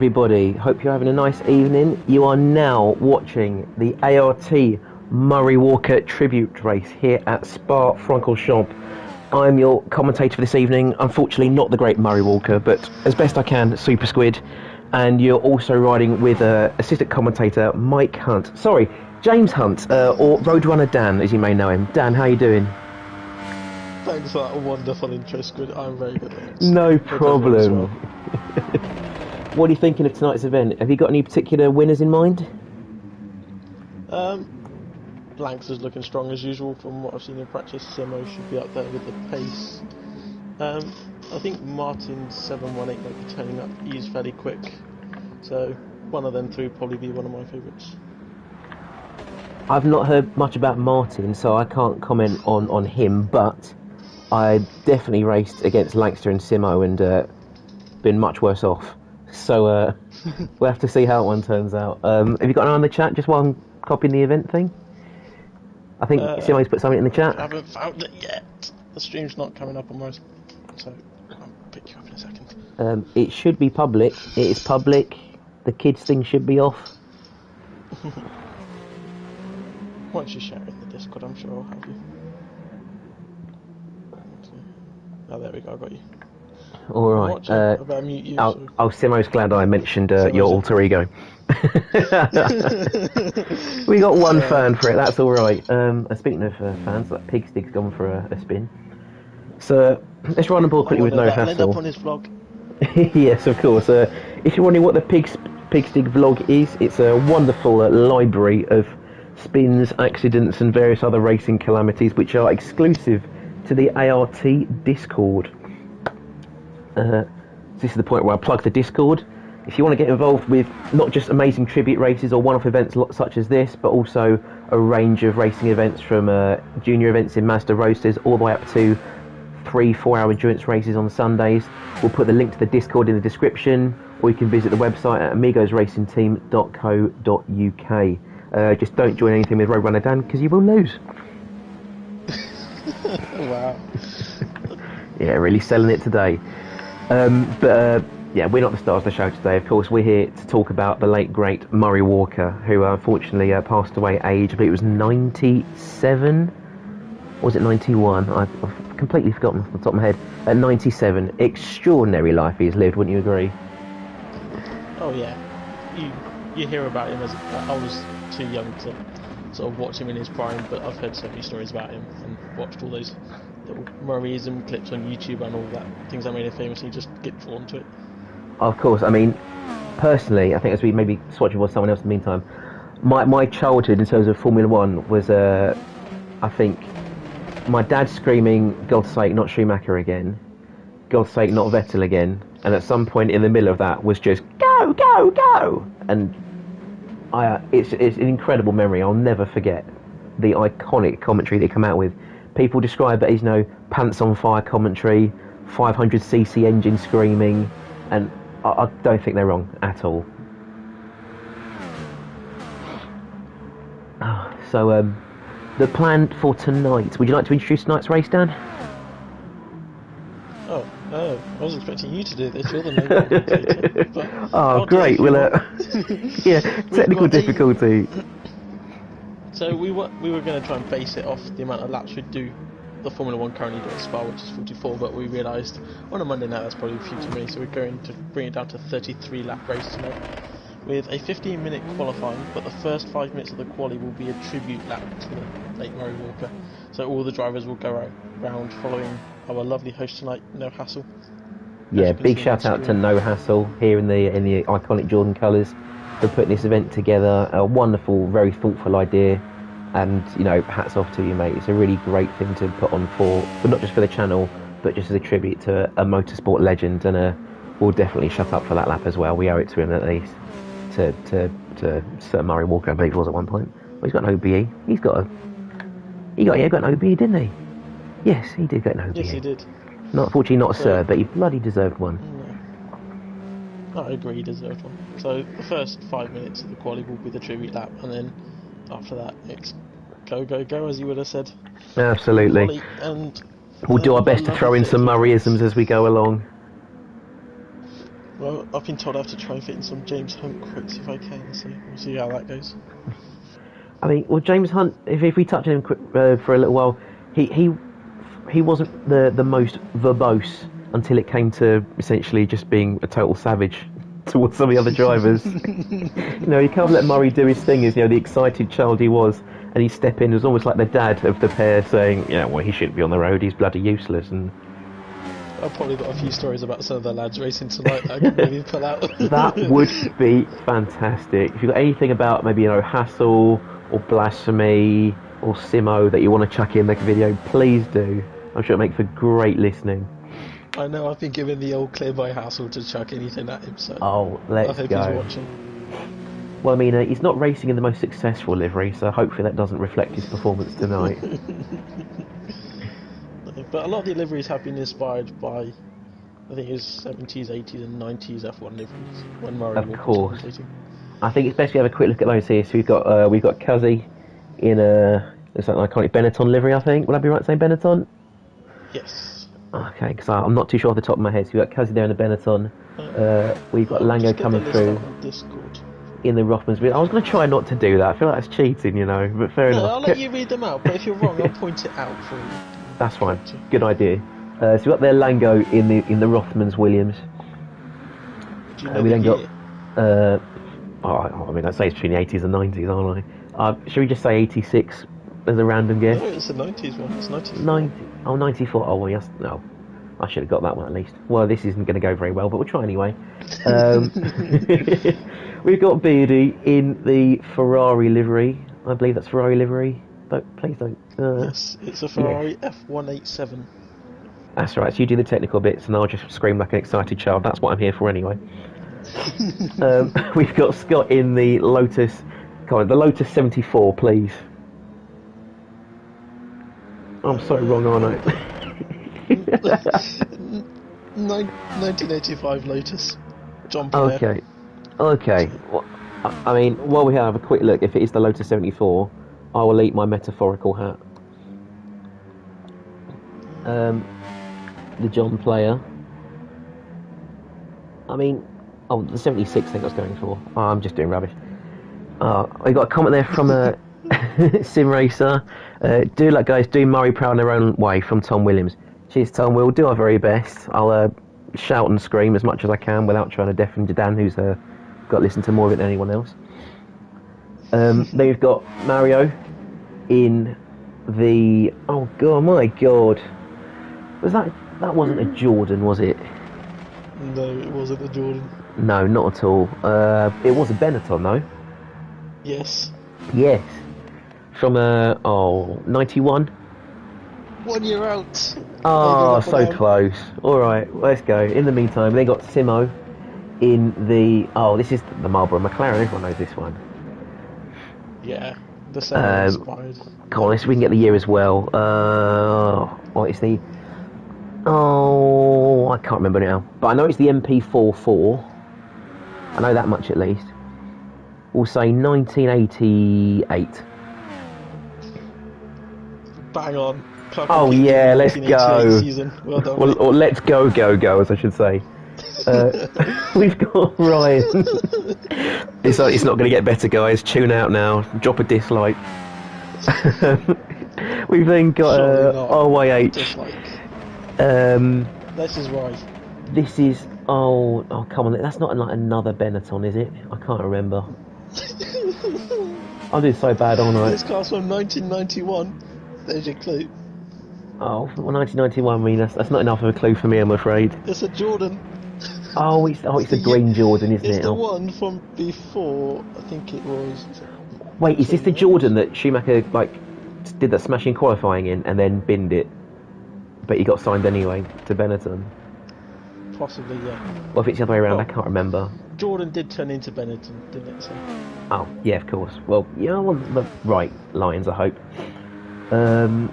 Everybody, hope you're having a nice evening. You are now watching the ART Murray Walker tribute race here at Spa-Francorchamps. I'm your commentator for this evening. Unfortunately, not the great Murray Walker, but as best I can, SuperSquid. And you're also riding with assistant commentator Mike Hunt. Sorry, James Hunt, or Roadrunner Dan, as you may know him. Dan, how you doing? Thanks for that wonderful intro, Squid. I'm very good at it. No problem. What are you thinking of tonight's event? Have you got any particular winners in mind? Blanks is looking strong as usual from what I've seen in practice. Simo should be up there with the pace. I think Martin's 718 might be turning up. He's fairly quick. So one of them three will probably be one of my favourites. I've not heard much about Martin, so I can't comment on him, but I definitely raced against Lankster and Simo and been much worse off. So we'll have to see how that one turns out. Have you got an eye on the chat just while I'm copying the event thing? I think Simo's put something in the chat. I haven't found it yet. The stream's not coming up on most, so I'll pick you up in a second. It should be public. It is public. The kids thing should be off. Once you share it in the Discord, I'm sure I'll have you. Oh, there we go, I got you. Alright. Simo's glad I mentioned your alter ego. We got one fan for it, that's alright. Speaking of fans, like Pigstig's gone for a spin. So, let's run on board quickly with no hassle. Up on his vlog. Yes, of course. If you're wondering what the Pigstig vlog is, it's a wonderful library of spins, accidents and various other racing calamities which are exclusive to the ART Discord. This is the point where I plug the Discord. If you want to get involved with not just amazing tribute races or one-off events such as this, but also a range of racing events from junior events in Mazda Roasters all the way up to 3-4 hour endurance races on Sundays, we'll put the link to the Discord in the description, or you can visit the website at amigosracingteam.co.uk. Just don't join anything with Roadrunner Dan because you will lose. Wow. Yeah, really selling it today. Yeah, we're not the stars of the show today. Of course, we're here to talk about the late, great Murray Walker, who unfortunately passed away at age, I believe it was 97? Or was it 91? I've completely forgotten off the top of my head. At 97. Extraordinary life he's lived, wouldn't you agree? Oh, yeah. You hear about him as... I was too young to sort of watch him in his prime, but I've heard so many stories about him and watched all those little Murrayism clips on YouTube and all that, things that made him famous, and you just get drawn to it. Of course, I mean, personally, I think as we maybe swatch with someone else in the meantime, my childhood in terms of Formula One was, I think, my dad screaming, God's sake, not Schumacher again, God's sake, not Vettel again, and at some point in the middle of that was just, go, go, go! And it's an incredible memory. I'll never forget the iconic commentary they come out with. People describe it as, pants on fire commentary, 500cc engine screaming, and I don't think they're wrong at all. So, the plan for tonight. Would you like to introduce tonight's race, Dan? Oh, no, I was expecting you to do this. You're the main commentator. Oh, great. Well, yeah, technical difficulty. So we were going to try and base it off the amount of laps we do. The Formula 1 currently does Spa, which is 44, but we realised on a Monday night that's probably a few too many, so we're going to bring it down to 33 lap race tonight with a 15-minute qualifying, but the first 5 minutes of the quali will be a tribute lap to the late Murray Walker. So all the drivers will go around following our lovely host tonight, No Hassle. Yeah, big shout out to No Hassle here in the iconic Jordan colours for putting this event together. A wonderful, very thoughtful idea. And, hats off to you, mate. It's a really great thing to put on but not just for the channel, but just as a tribute to a motorsport legend. And we'll definitely shut up for that lap as well. We owe it to him at least. To Sir Murray Walker, I believe it was at one point. Well, he's got an OBE. He got an OBE, didn't he? Yes, he did get an OBE. Yes, he did. Unfortunately not Sir, but he bloody deserved one. Yeah. I agree, he deserved one. So the first 5 minutes of the quali will be the tribute lap, and then after that, it's go, go, go, as you would have said. Absolutely. And we'll do our best to throw in some Murrayisms as we go along. Well, I've been told I have to try and fit in some James Hunt quotes if I can, so we'll see how that goes. I mean, well, James Hunt, if we touch on him for a little while, he wasn't the most verbose until it came to essentially just being a total savage towards some of the other drivers. You know, you can't let Murray do his thing as, you know, the excited child he was, and he'd step in as almost like the dad of the pair saying, yeah, well, he shouldn't be on the road, he's bloody useless. And I've probably got a few stories about some of the lads racing tonight that I could maybe pull out. that would be fantastic. If you've got anything about maybe, you know, hassle or blasphemy or Simo that you want to chuck in the video, please do. I'm sure it'll make for great listening. I know I've been given the old clear by hassle to chuck anything at him, so Let's I hope go. he's watching. Well, I mean, he's not racing in the most successful livery, so hopefully that doesn't reflect his performance tonight. But a lot of the liveries have been inspired by, I think it was 70s, 80s and 90s F1 liveries when Murray Of Walker course. was commentating. I think it's best we have a quick look at those here. So we've got Cuzzy in it's like an iconic Benetton livery, I think. Would I be right saying Benetton? Yes. Okay, because I'm not too sure off the top of my head. So we've got Cuzzy there in the Benetton. We've got Lango coming through in the Rothmans. I was going to try not to do that. I feel like that's cheating, you know, but fair enough. I'll let you read them out, but if you're wrong, I'll point it out for you. That's fine. Good idea. So we've got their Lango in the Rothmans Williams. Do you know We then the got... I mean, I'd say it's between the 80s and 90s, aren't I? Should we just say 86 as a random guess? No, it's the 90s one. It's 94. 94. Oh, well, yes. No. I should have got that one at least. Well, this isn't going to go very well, but we'll try anyway. We've got Beardy in the Ferrari livery. I believe that's Ferrari livery. Please don't. Yes, it's a Ferrari F187. That's right. So you do the technical bits, and I'll just scream like an excited child. That's what I'm here for anyway. We've got Scott in the Lotus. Come on, the Lotus 74, please. I'm so wrong, aren't I? 1985 Lotus. John Player. Okay. Well, I mean, while we have a quick look, if it is the Lotus 74, I will eat my metaphorical hat. The John Player. I mean, the 76 I think I was going for. Oh, I'm just doing rubbish. We got a comment there from a Sim Racer. Do like guys, do Murray proud in their own way from Tom Williams. Cheers, Tom. We'll do our very best. I'll shout and scream as much as I can without trying to deafen Dan, who's got to listen to more of it than anyone else. Then we've got Mario in the... Oh, God, my God. Was that wasn't a Jordan, was it? No, it wasn't a Jordan. No, not at all. It was a Benetton, though. Yes. Yes. From, 91? 1 year out. Oh, so close. Alright, let's go. In the meantime, they got Simo in the... Oh, this is the Marlboro McLaren. Everyone knows this one. Yeah, the same inspired. Come on, let's see if we can get the year as well. It's the... Oh, I can't remember now. But I know it's the MP44. I know that much at least. We'll say 1988. Bang on. Oh yeah, let's go. Well done, or let's go, as I should say. We've got Ryan. It's not going to get better, guys. Tune out now. Drop a dislike. We've then got RYH. This is right. This is oh come on, that's not like another Benetton, is it? I can't remember. I'm doing so bad, aren't I? This car's from 1991. There's your clue. Oh, well, 1991. I mean, that's not enough of a clue for me, I'm afraid. It's a Jordan. It's a green Jordan, isn't it? It's the one from before. I think it was. Wait, is this the Jordan that Schumacher did that smashing qualifying in and then binned it, but he got signed anyway to Benetton? Possibly, yeah. Well, if it's the other way around, I can't remember. Jordan did turn into Benetton, didn't it? So. Oh, yeah, of course. Well, you're on the right lines, I hope.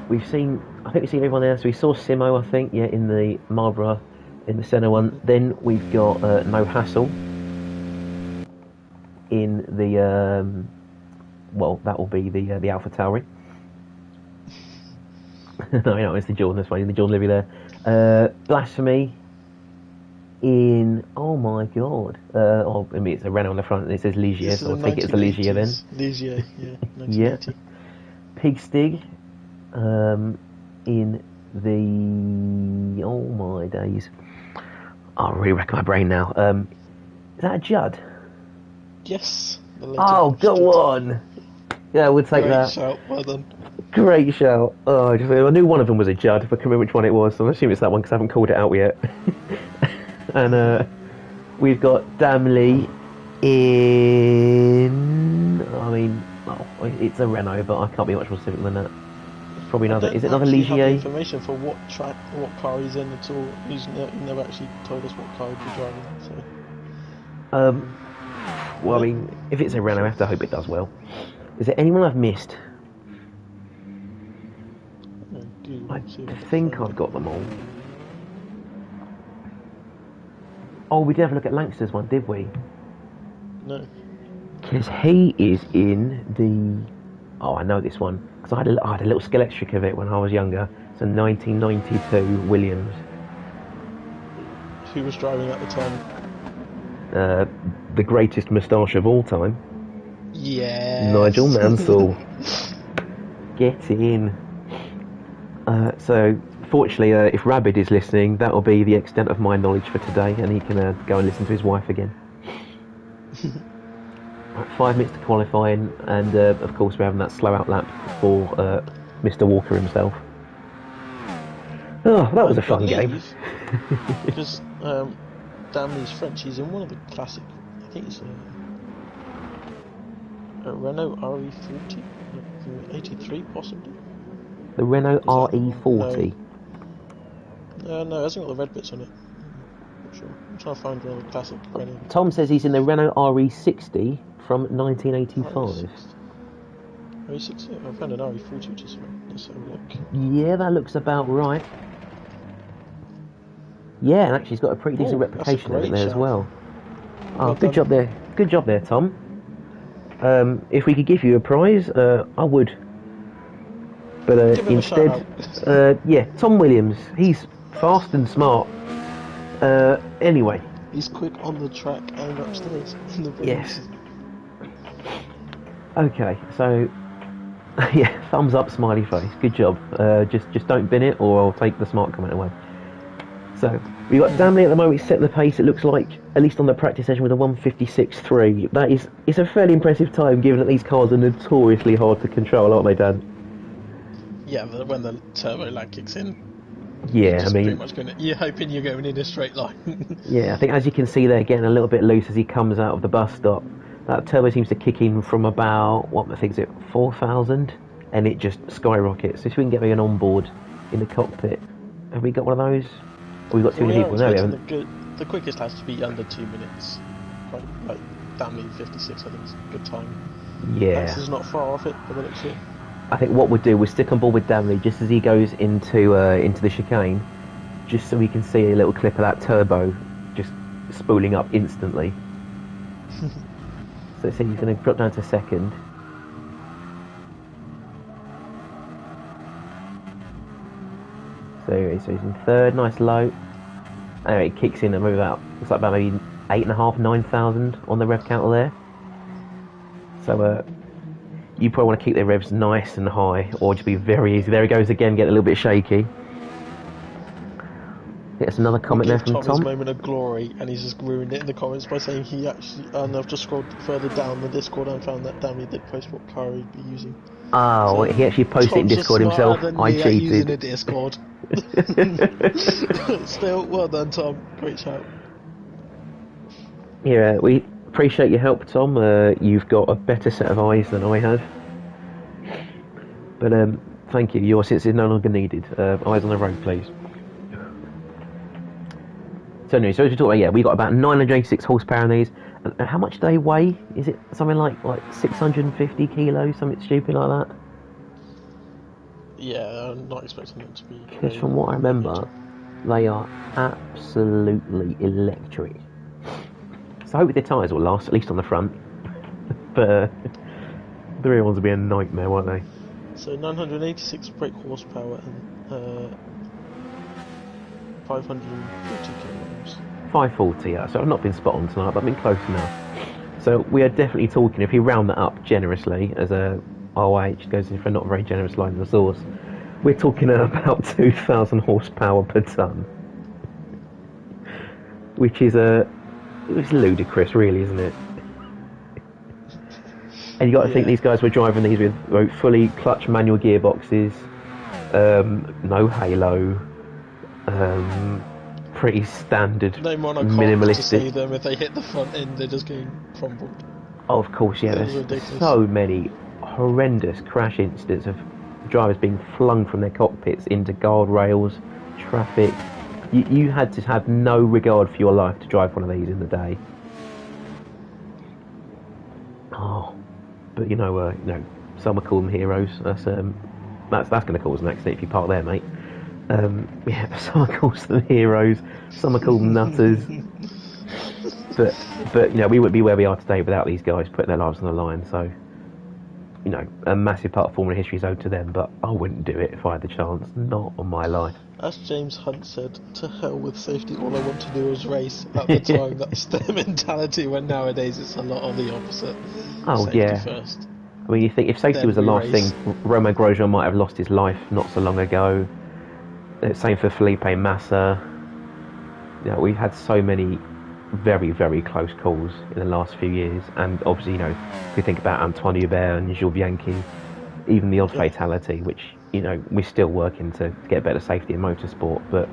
We've seen everyone there. So we saw Simo, I think, in the Marlboro, in the centre one. Then we've got No Hassle in the that will be the Alpha Tauri. No, it's the Jordan. That's fine. The Jordan livery there. Blasphemy in, oh my god, I mean it's a Renault on the front and it says Ligier, This is so a I'll take it as the Ligier then. 1980s Ligier, yeah, Yeah. 1980. Pigstig, in the, oh my days, I really wreck my brain now. Is that a Judd? Yes. The Oh, go on! Yeah, we'll take Great that. shout, well done. Great shout. Oh, I knew one of them was a Judd, if I can remember which one it was, so I'm assuming it's that one because I haven't called it out yet. And we've got Damley in, I mean, well, it's a Renault, but I can't be much more specific than that. It's probably another, is it another Have the Ligier? information for what track, what car he's in at all. He never actually told us what car he'd be driving. So. Well, I mean, if it's a Renault, I have to hope it does well. Is there anyone I've missed? I think I've got them all. Oh, we did have a look at Lankster's one, did we? No. Because he is in the... Oh, I know this one. Because I had a little Skeletric of it when I was younger. It's a 1992 Williams. Who was driving at the time? The greatest moustache of all time. Yeah. Nigel Mansell. Get in. So, fortunately, if Rabbit is listening, that will be the extent of my knowledge for today, and he can go and listen to his wife again. Right, 5 minutes to qualifying, and of course we're having that slow out lap for Mr. Walker himself. Oh, that was a fun game. Because Damley's French, he's in one of the classic, I think it's a Renault RE40, 83 possibly. The Renault RE40. No, it hasn't got the red bits on it. I'm not sure. I'm trying to find one of the classic Renault. Tom says he's in the Renault RE60 from 1985. RE60? I found an RE40 which is right. Let's have a look. Yeah, that looks about right. Yeah, and actually he's got a pretty decent reputation in there as well. Oh, good job there. Good job there, Tom. If we could give you a prize, I would. But instead, yeah, Tom Williams. He's fast and smart. Anyway. He's quick on the track and upstairs. Yes. Okay, so yeah, thumbs up, smiley face. Good job. Just don't bin it, or I'll take the smart comment away. So we've got Damley at the moment. He's setting the pace. It looks like, at least on the practice session, with a 1:56.3. That is, it's a fairly impressive time, given that these cars are notoriously hard to control, aren't they, Dan? Yeah, but when the turbo lag kicks in. Yeah, I mean, pretty much you're hoping you're going in a straight line. Yeah, I think as you can see there, getting a little bit loose as he comes out of the bus stop. That turbo seems to kick in from about, what I think is it, 4,000, and it just skyrockets. So if we can get an onboard in the cockpit, have we got one of those? Or we've got too many people. No, we haven't. The quickest has to be under 2 minutes. Like Damley 56, I think is a good time. Yeah. This is not far off it, by the looks of it. I think what we'll do, we'll stick on board with Damley just as he goes into the chicane, just so we can see a little clip of that turbo just spooling up instantly. So he's going to drop down to second. So he's in third, nice low. Anyway, it kicks in and maybe about, looks like about maybe 8,500, 9,000 on the rev counter there. So you probably want to keep their revs nice and high, or just be very easy. There he goes again, getting a little bit shaky. That's another comment there from Tom. His moment of glory, and he's just ruined it in the comments by saying he actually. And I've just scrolled further down the Discord and found that Damley did post what car he'd be using. Oh, so he actually posted it in Discord himself. I cheated. Using a Discord. Still, well done, Tom. Great shout. Yeah, we appreciate your help, Tom. You've got a better set of eyes than I have. But thank you. Your sense is no longer needed. Eyes on the road, please. So anyway, so as we talk about, yeah, we got about 986 horsepower in these. And how much do they weigh? Is it something like 650 kilos, something stupid like that? Yeah, I'm not expecting them to be. Because from what I remember, they are absolutely electric. So I hope their tyres will last, at least on the front. But the rear ones will be a nightmare, won't they? So 986 brake horsepower and 540 kilograms. 5:40. So I've not been spot on tonight, but I've been close enough. So we are definitely talking. If you round that up generously, as a RYH goes in for a not very generous line of resource, we're talking about 2,000 horsepower per ton, which is it's ludicrous, really, isn't it? And you got to think these guys were driving these with fully clutch manual gearboxes, no halo, pretty standard, no minimalistic. To see them if they hit the front end, they're just getting crumbled. Oh, of course, yeah. There's so many horrendous crash incidents of drivers being flung from their cockpits into guardrails, traffic. You had to have no regard for your life to drive one of these in the day. Oh. But some will call them heroes. That's going to cause an accident if you park there, mate. Some will call them heroes. Some will call them nutters. but we wouldn't be where we are today without these guys putting their lives on the line. So, a massive part of Formula history is owed to them. But I wouldn't do it if I had the chance. Not on my life. As James Hunt said, to hell with safety. All I want to do is race. At the time, that's their mentality. When nowadays it's a lot of the opposite. Oh, safety yeah. First. I mean, you think if safety was the last thing, Romain Grosjean might have lost his life not so long ago. Same for Felipe Massa. We've had so many very, very close calls in the last few years, and obviously, if we think about Antoine Hubert and Jules Bianchi, even the odd fatality, which we're still working to get better safety in motorsport, but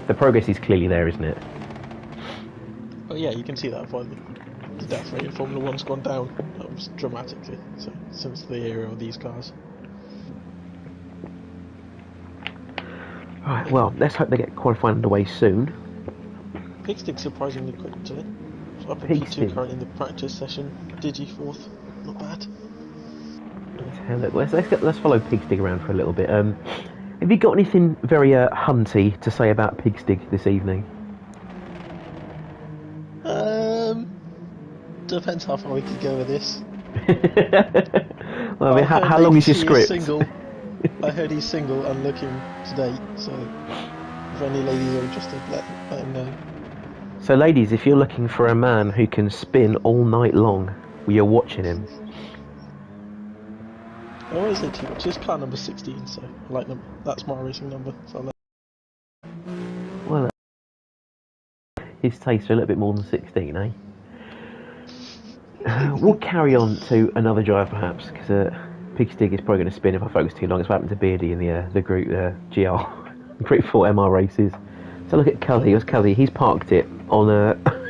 the progress is clearly there, isn't it? Oh yeah, you can see that by the death rate in Formula One's gone down dramatically since the era of these cars. Right, well, let's hope they get qualifying underway soon. Pigstick's surprisingly quick today. So up in P2 currently in the practice session. Digi 4th, not bad. Let's follow Pigstig around for a little bit. Have you got anything very hunty to say about Pigstig this evening? Depends how far we could go with this. Well, I mean, how long is your script? I heard he's single and looking to date, so if any ladies are interested, let him know. So ladies, if you're looking for a man who can spin all night long, you're watching him. I always say too much. It's car number 16, so I like them. That's my racing number. So well, his tastes are a little bit more than 16, eh? We'll carry on to another drive, perhaps, because Pigstig is probably going to spin if I focus too long. It's what happened to Beardy in the group GR Group 4 MR races. So look at Cully. It was Cully. He's parked it on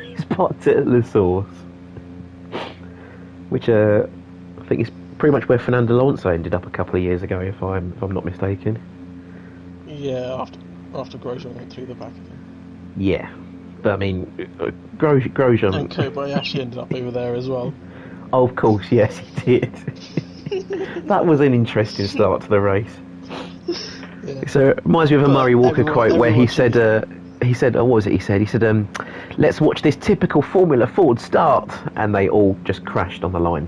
he's parked it at the source, which I think is pretty much where Fernando Alonso ended up a couple of years ago, if I'm not mistaken. Yeah, after Grosjean went through the back of him. Yeah, but I mean, Grosjean and Kobayashi ended up over there as well. Oh, of course, yes, he did. That was an interesting start to the race. Yeah. So it reminds me of a Murray Walker quote where he said, what was it? He said, let's watch this typical Formula Ford start, and they all just crashed on the line.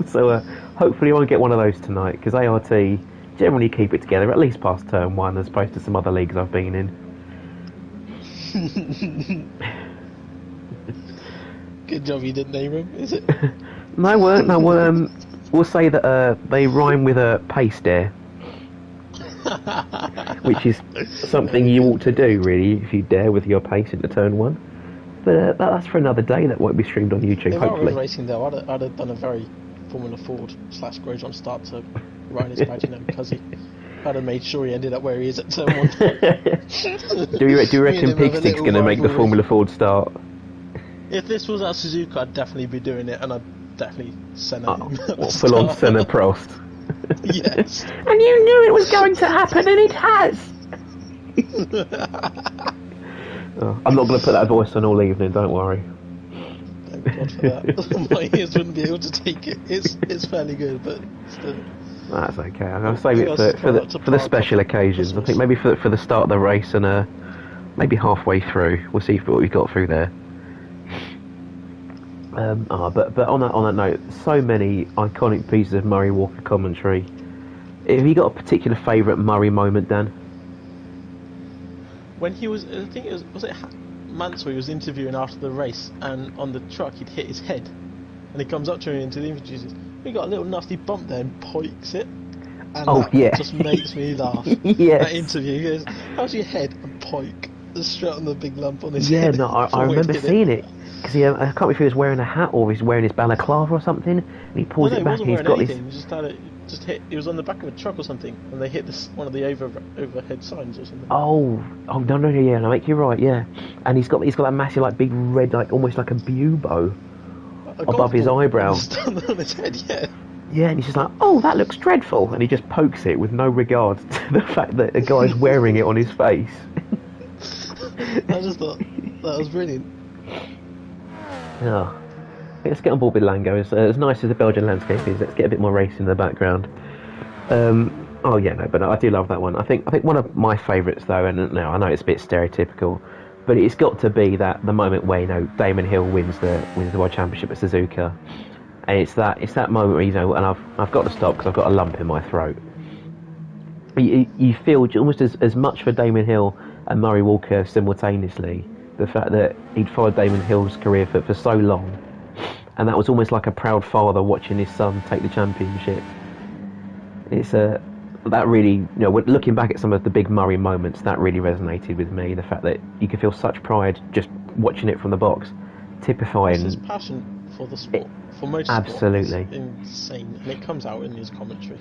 So hopefully I won't get one of those tonight, because ART generally keep it together at least past turn 1, as opposed to some other leagues I've been in. Good job you didn't name him, is it? No, we'll say that they rhyme with a pace dare, which is something you ought to do, really, if you dare with your pace into turn 1. But that's for another day. That won't be streamed on YouTube, if hopefully. If I was racing though, I'd have done a very Formula Ford / Grosjean start to Ryan his badge and Cuzzy. I'd have made sure he ended up where he is at turn 1. Do you reckon Pigstick's going to make the Formula Ford start? If this was at Suzuka, I'd definitely be doing it, and I'd definitely send him. Full on Senna Prost. Yes. And you knew it was going to happen, and it has. I'm not going to put that voice on all evening, don't worry. Thank God for that. My ears wouldn't be able to take it. It's fairly good, but still. That's okay. I'm going to save it for the special occasions. I think maybe for the start of the race and maybe halfway through. We'll see what we've got through there. But on that note, so many iconic pieces of Murray Walker commentary. Have you got a particular favourite Murray moment, Dan? When he was, I think it was it Mansell he was interviewing after the race, and on the truck he'd hit his head, and he comes up to me into the interview and says, "We got a little nasty bump there," and poikes it. And that just makes me laugh. Yes. That interview, he goes, "How's your head?" and poik, straight on the big lump on his head. Yeah, no, I remember seeing it. Because I can't remember if he was wearing a hat or he's wearing his balaclava or something, and he pulls it back and he's got anything. He just had it. Just hit. He was on the back of a truck or something, and they hit one of the overhead signs or something. Oh no, yeah, no, you're right, yeah. And he's got that massive, like, big red, like, almost like a bubo above his eyebrow. On his head, yeah. Yeah, and he's just like, "Oh, that looks dreadful," and he just pokes it with no regard to the fact that a guy's wearing it on his face. I just thought that was brilliant. Yeah. Let's get on board with Lango. As nice as the Belgian landscape is, let's get a bit more race in the background. But I do love that one. I think one of my favourites though, and now I know it's a bit stereotypical, but it's got to be the moment where Damon Hill wins the World Championship at Suzuka, and it's that moment where and I've got to stop because I've got a lump in my throat. You feel almost as much for Damon Hill and Murray Walker simultaneously. The fact that he'd followed Damon Hill's career for so long. And that was almost like a proud father watching his son take the championship. It's that really, looking back at some of the big Murray moments, that really resonated with me. The fact that you could feel such pride just watching it from the box, typifying. His passion for the sport, for motorsport, absolutely is insane, and it comes out in his commentary.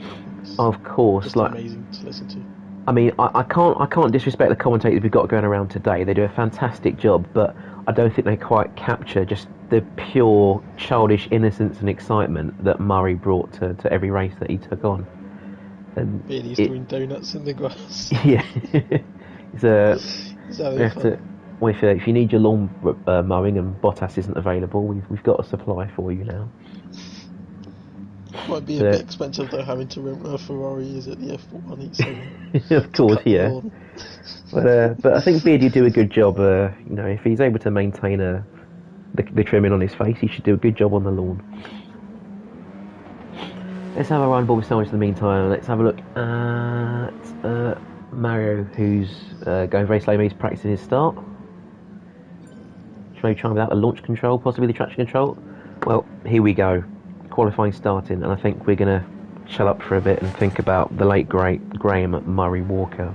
Of course, just amazing to listen to. I mean, I can't disrespect the commentators we've got going around today. They do a fantastic job, but I don't think they quite capture just the pure childish innocence and excitement that Murray brought to every race that he took on. And he's doing donuts in the grass. Yeah, if you need your lawn mowing and Bottas isn't available, we've got a supply for you now. Might be a bit expensive though, having to rent a Ferrari is at the F1. Of course, yeah. But I think Beardy do a good job. If he's able to maintain the trimming on his face, he should do a good job on the lawn. Let's have a run ball with sandwich in the meantime. Let's have a look at Mario, who's going very slowly. He's practicing his start. Should maybe try without the launch control, possibly the traction control. Well, here we go. Qualifying starting, and I think we're going to chill up for a bit and think about the late great Graeme Murray Walker.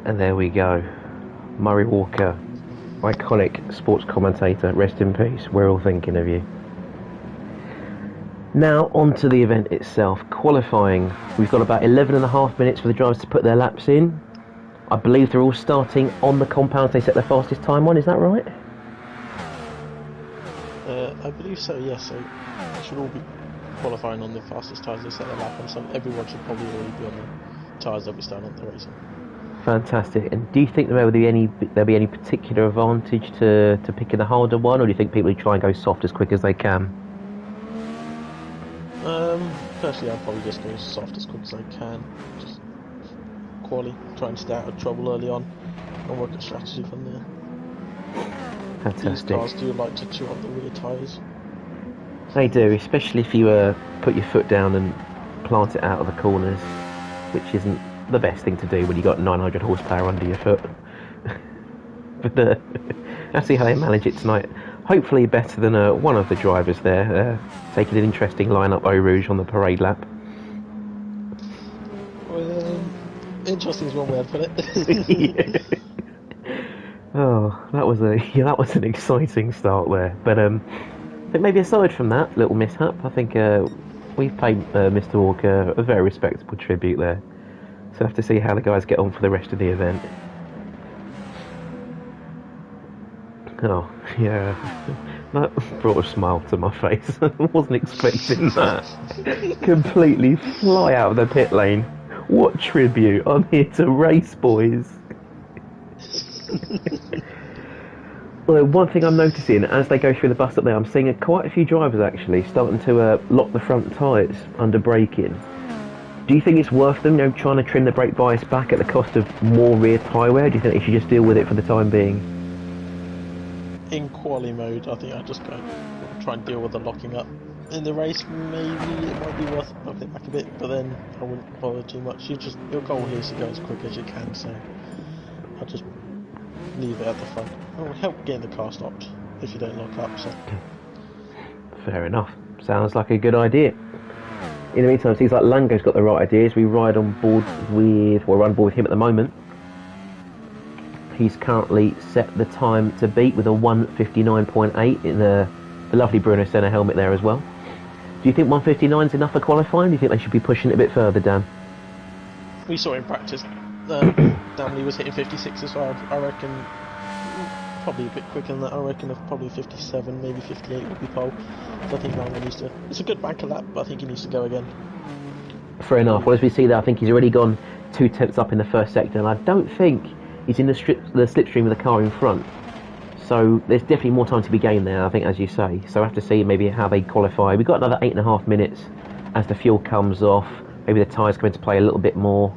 And there we go. Murray Walker, iconic sports commentator, rest in peace. We're all thinking of you. Now on to the event itself. Qualifying. We've got about 11 and a half minutes for the drivers to put their laps in. I believe they're all starting on the compounds they set their fastest time on, is that right? I believe so, yes. So they should all be qualifying on the fastest tyres they set their lap on, so everyone should probably already be on the tyres they'll be starting on the racing. Fantastic. And do you think there'll be any particular advantage to picking a harder one, or do you think people will try and go soft as quick as they can? Personally, I'll probably just go soft as quick as I can. Just quali, try and stay out of trouble early on, and work a strategy from there. Fantastic. These cars do like to chew up the rear tyres. They do, especially if you put your foot down and plant it out of the corners, which isn't the best thing to do when you've got 900 horsepower under your foot. But let's see how they manage it tonight. Hopefully better than one of the drivers there, taking an interesting lineup Eau Rouge on the parade lap. Well, interesting is one way I'd put it. Yeah. Oh, that was an exciting start there. But I think maybe aside from that little mishap, I think we've paid Mr. Walker a very respectable tribute there. So I have to see how the guys get on for the rest of the event. Oh, yeah. That brought a smile to my face. I wasn't expecting that. Completely fly out of the pit lane. What tribute. I'm here to race, boys. Well, one thing I'm noticing as they go through the bus stop there, I'm seeing quite a few drivers actually starting to lock the front tyres under braking. Do you think it's worth them, trying to trim the brake bias back at the cost of more rear tyre wear? Do you think they should just deal with it for the time being? In quali mode, I think I'd just go try and deal with the locking up. In the race, maybe it might be worth knocking it back a bit, but then I wouldn't bother too much. Your goal here is to go as quick as you can, so I'll just leave it at the front. It will help getting the car stopped if you don't lock up. So. Fair enough. Sounds like a good idea. In the meantime, it seems like Lango's got the right ideas. We ride on board with, we're on board with him at the moment. He's currently set the time to beat with a 1:59.8 in the lovely Bruno Senna helmet there as well. Do you think 1:59 is enough for qualifying? Do you think they should be pushing it a bit further, Dan? We saw in practice. Damon was hitting 56 as well. I reckon probably a bit quicker than that. I reckon if probably 57, maybe 58 would be pole. So I think Lango needs to. It's a good banker lap, but I think he needs to go again. Fair enough. Well, as we see there, I think he's already gone 2 tenths up in the first sector, and I don't think he's in the slipstream with the car in front. So there's definitely more time to be gained there, I think, as you say. So I have to see maybe how they qualify. We've got another 8.5 minutes as the fuel comes off. Maybe the tyres come into play a little bit more.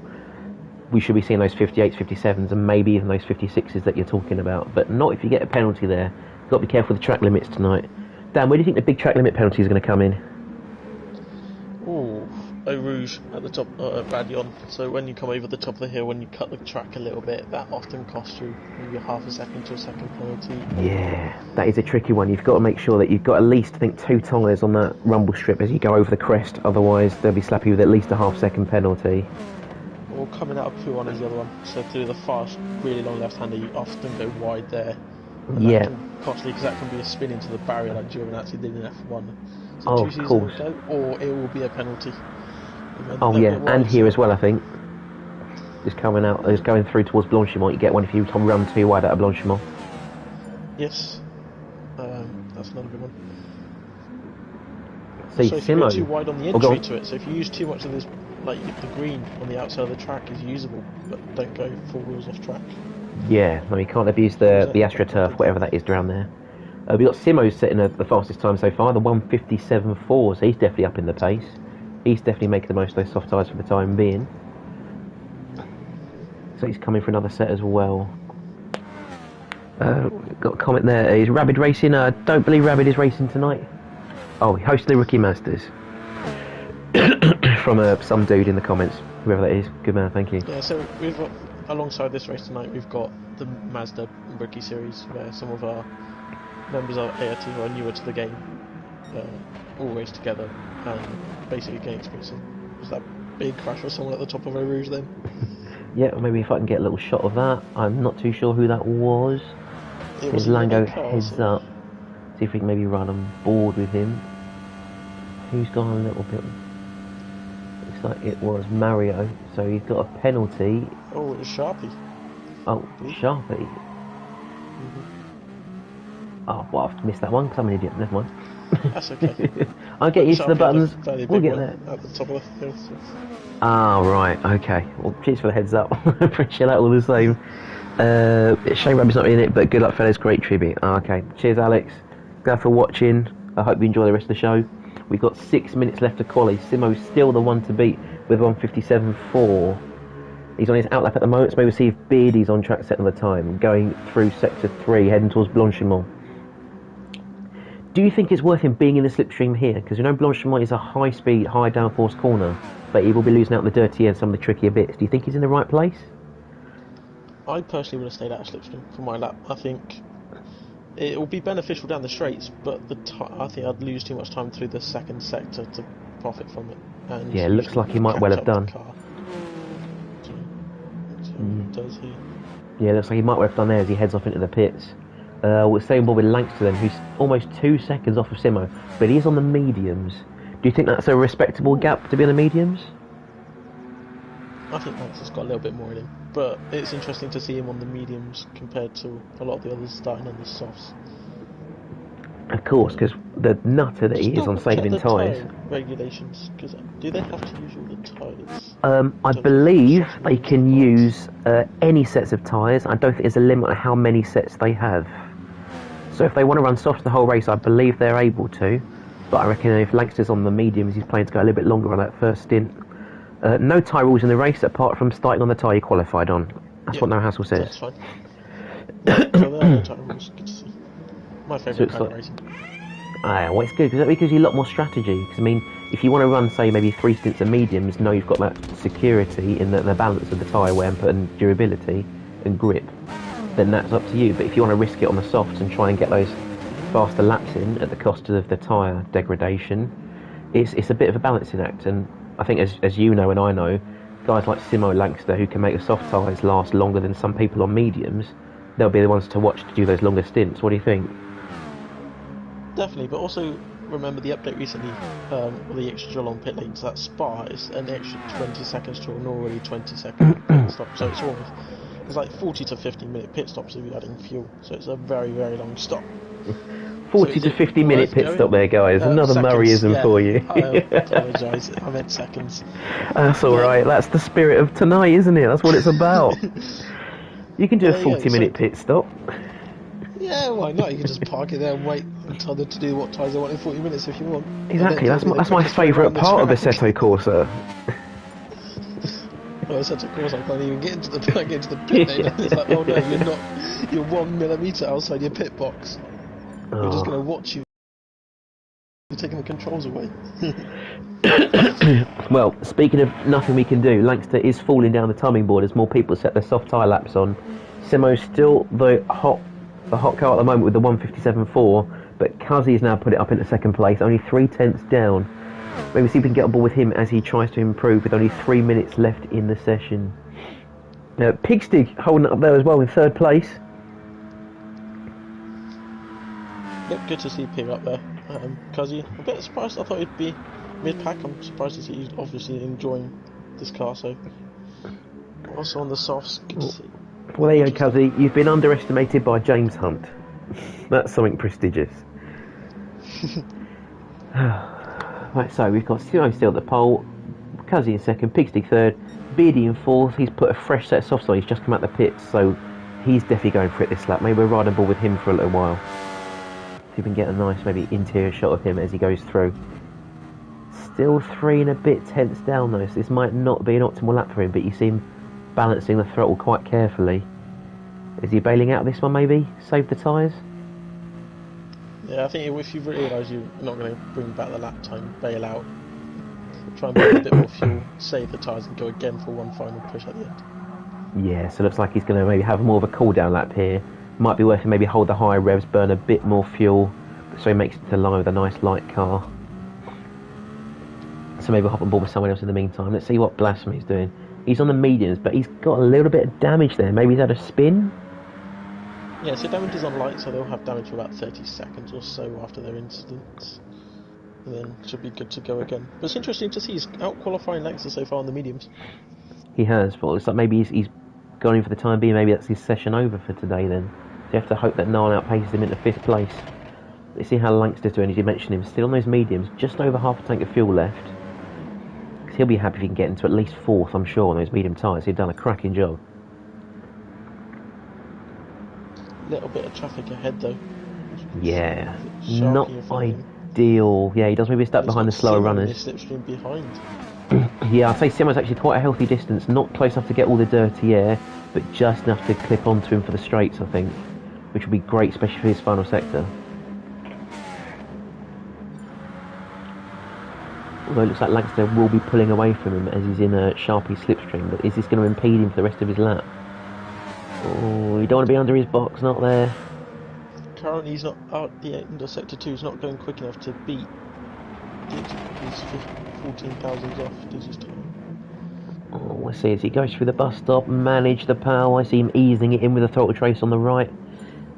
We should be seeing those 58s, 57s, and maybe even those 56s that you're talking about. But not if you get a penalty there. You've got to be careful with the track limits tonight. Dan, where do you think the big track limit penalty is going to come in? Ooh, Eau Rouge at the top, Radion. So when you come over the top of the hill, when you cut the track a little bit, that often costs you maybe half a second to a second penalty. Yeah, that is a tricky one. You've got to make sure that you've got at least, I think, 2 tyres on that rumble strip as you go over the crest. Otherwise, they'll be slapping you with at least a half-second penalty. Or coming out of P1 is the other one. So through the fast, really long left-hander, you often go wide there. And yeah. That can costly because that can be a spin into the barrier like Giovinazzi did in F1. So oh, of course. Or it will be a penalty. Oh yeah, and here as well, I think. Just coming out, just going through towards Blanchimont. You get one if you run too wide out of Blanchimont. Yes, that's another good one. See, so if you go too wide on the entry to it, so if you use too much of this, like the green on the outside of the track is usable, but don't go 4 wheels off track. Yeah, no, you can't abuse the AstroTurf, whatever that is down there. We've got Simo setting the fastest time so far, the 1:57.4, so he's definitely up in the pace. He's definitely making the most of those soft tyres for the time being. So he's coming for another set as well. Got a comment there. Is Rabbit racing? I don't believe Rabbit is racing tonight. Oh, he hosted the Rookie Masters. From some dude in the comments. Whoever that is. Good man, thank you. Yeah, so we've got, alongside this race tonight, we've got the Mazda Rookie Series, where some of our members of ART who are newer to the game all race together and basically gain experience. Was that big crash with someone at the top of Eau Rouge then? Yeah, maybe if I can get a little shot of that. I'm not too sure who that was. It His was Lango car, heads so- up. See if we can maybe run on board with him. Who's gone a little bit? Looks like it was Mario. So he's got a penalty. Oh, it was Sharpie. Oh, Sharpie. Oh, well, I've missed that one because I'm an idiot. Never mind. That's okay. I'll get used to the Sharpie buttons. had a fairly We'll big get one there. at the top of the hill. So. Ah, right. Okay. Well, cheers for the heads up. Appreciate that all the same. Shane Rabbit's not in it, but good luck, fellas. Great tribute. Okay. Cheers, Alex. Glad for watching. I hope you enjoy the rest of the show. We've got 6 minutes left to quali. Simo's still the one to beat with 1:57.4. He's on his outlap at the moment, so maybe we'll see if Beardy's on track second of the time, going through sector 3, heading towards Blanchimont. Do you think it's worth him being in the slipstream here? Because you know Blanchimont is a high-speed, high downforce corner, but he will be losing out the dirty end, some of the trickier bits. Do you think he's in the right place? I personally would have stayed out of slipstream for my lap. I think it will be beneficial down the straights, but I think I'd lose too much time through the second sector to profit from it. And Yeah, it looks like he might well have done. Does he? Yeah, it looks like he might well have done there as he heads off into the pits. We're staying with Langston then, who's almost 2 seconds off of Simo, but he's on the mediums. Do you think that's a respectable gap to be on the mediums? I think Langston's got a little bit more in him, but it's interesting to see him on the mediums compared to a lot of the others starting on the softs. Of course, because the nutter that he is on saving tyres. Regulations, because do they have to use all the tyres? I believe they can use any sets of tyres. I don't think there's a limit on how many sets they have. So if they want to run softs the whole race, I believe they're able to. But I reckon if Langston's on the mediums, he's planning to go a little bit longer on that first stint. No tyre rules in the race apart from starting on the tyre you qualified on. That's what No Hassle says. That's fine. So there are no tyre rules. Good to see. My favourite kind of racing. Well, it's good because it gives you a lot more strategy. Because I mean, if you want to run, say, maybe 3 stints of mediums, know you've got that security in the balance of the tyre wear and durability and grip, then that's up to you. But if you want to risk it on the softs and try and get those faster laps in at the cost of the tyre degradation, it's a bit of a balancing act. And I think, as you know and I know, guys like Simo Langster, who can make the soft tyres last longer than some people on mediums, they'll be the ones to watch to do those longer stints. What do you think? Definitely, but also remember the update recently, with the extra long pit lanes. That Spa is an extra 20 seconds to an already 20-second pit stop, so it's like 40 to 50 minute pit stops if you're adding fuel, so it's a very, very long stop. 40 to 50 minute pit stop there, guys. Another seconds, Murrayism for you. I apologise, I meant seconds. That's alright, that's the spirit of tonight, isn't it? That's what it's about. You can do a 40-minute pit stop. Yeah, why not? You can just park it there and wait and tell them to do what tyres they want in 40 minutes if you want. Exactly, that's my favourite part of Assetto Corsa. Well, Assetto Corsa, I can't even get into the pit lane. It's like, oh no, you're 1 millimetre outside your pit box. We're just going to watch you. You're taking the controls away. Well, speaking of nothing we can do, Langster is falling down the timing board as more people set their soft tyre laps on. Simo's still the hot car at the moment with the 1:57.4, but Cuzzy's now put it up into second place, only 3/10 down. Maybe see if we can get on board with him as he tries to improve with only 3 minutes left in the session. Pigstig holding it up there as well in third place. Yep, good to see Pig up there. Cuzzy, a bit surprised. I thought he'd be mid-pack. I'm surprised to see he's obviously enjoying this car. So also on the softs, good to see. Well, there you go, Cuzzy. You've been underestimated by James Hunt. That's something prestigious. Right, so we've got Simo still at the pole, Cuzzy in second, Pigstig third, Beardy in fourth. He's put a fresh set of softs on. He's just come out the pits, so he's definitely going for it this lap. Maybe we'll ride on board with him for a little while. See if we can get a nice, maybe interior shot of him as he goes through. Still 3 and a bit tenths down though, so this might not be an optimal lap for him, but you see him balancing the throttle quite carefully. Is he bailing out this one maybe? Save the tyres? Yeah, I think if you realise you're not going to bring back the lap time, bail out. Try and burn a bit more fuel, save the tyres and go again for one final push at the end. Yeah, so it looks like he's going to maybe have more of a cool down lap here. Might be worth it maybe hold the higher revs, burn a bit more fuel, so he makes it to line with a nice light car. So maybe we'll hop on board with someone else in the meantime. Let's see what Blasphemy's doing. He's on the mediums, but he's got a little bit of damage there. Maybe he's had a spin. Yeah, so damage is on light, so they'll have damage for about 30 seconds or so after their incidents. And then should be good to go again. But it's interesting to see he's out-qualifying Lancaster so far on the mediums. He has, but it's like maybe he's gone in for the time being. Maybe that's his session over for today then. So you have to hope that no one outpaces him into 5th place. Let's see how Lancaster's doing, as you mentioned him. Still on those mediums, just over half a tank of fuel left. Because he'll be happy if he can get into at least 4th, I'm sure, on those medium tyres. He's done a cracking job. Little bit of traffic ahead though. Yeah, not ideal. Yeah, he does maybe a step behind the slower runners. Slipstream behind. Yeah, I'd say Simo's actually quite a healthy distance, not close enough to get all the dirty air, but just enough to clip onto him for the straights, I think, which will be great, especially for his final sector. Although it looks like Lancaster will be pulling away from him as he's in a Sharpie slipstream, but is this going to impede him for the rest of his lap? Oh, you don't want to be under his box, not there. Currently he's not out the end of sector 2, he's not going quick enough to beat his 14,000 off his time. Oh, let's see, as he goes through the bus stop, manage the power. I see him easing it in with a throttle trace on the right.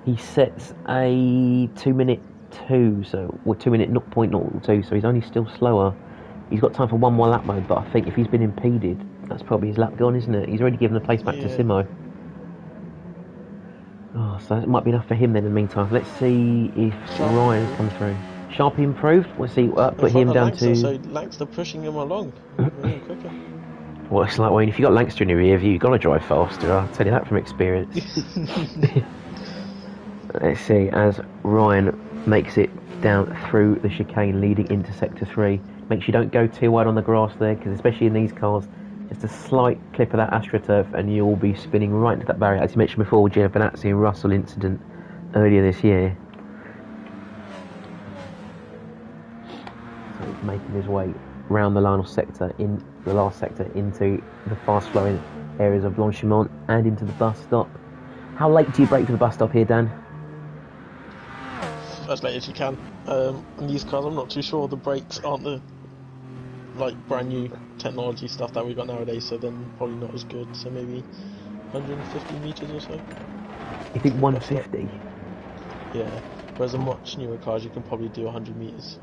He sets a 2-minute 2, so, or 2-minute 0.02, so he's only still slower. He's got time for one more lap mode, but I think if he's been impeded, that's probably his lap gone, isn't it? He's already given the place back to Simo. Oh, so that might be enough for him then in the meantime. Let's see if Ryan has come through. Sharpie improved. Let's see, put him down to... So Lancaster pushing him along. Really quicker. Well, it's like, Wayne, if you've got Lancaster in your rear view, you've got to drive faster. I'll tell you that from experience. Let's see, as Ryan makes it down through the chicane leading into Sector 3. Make sure you don't go too wide on the grass there, because especially in these cars, just a slight clip of that AstroTurf and you'll be spinning right into that barrier. As you mentioned before, Giovinazzi and Russell incident earlier this year. So he's making his way round the Lionel sector, in the last sector, into the fast-flowing areas of Blanchimont and into the bus stop. How late do you brake to the bus stop here, Dan? As late as you can. On these cars, I'm not too sure. The brakes aren't the brand new technology stuff that we've got nowadays, so then probably not as good. So maybe 150 meters or so. You think 150? Yeah. Whereas on much newer cars, you can probably do 100 meters.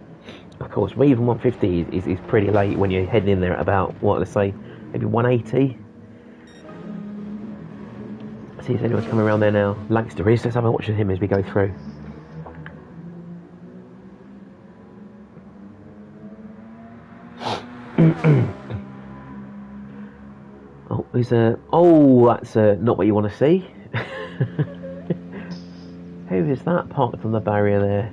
Of course, but even 150 is pretty late when you're heading in there at about, what, let's say, maybe 180? See if anyone's coming around there now. Lancaster is. Let's have a watch of him as we go through. Oh, is that's not what you want to see. Who is that parked on the barrier there?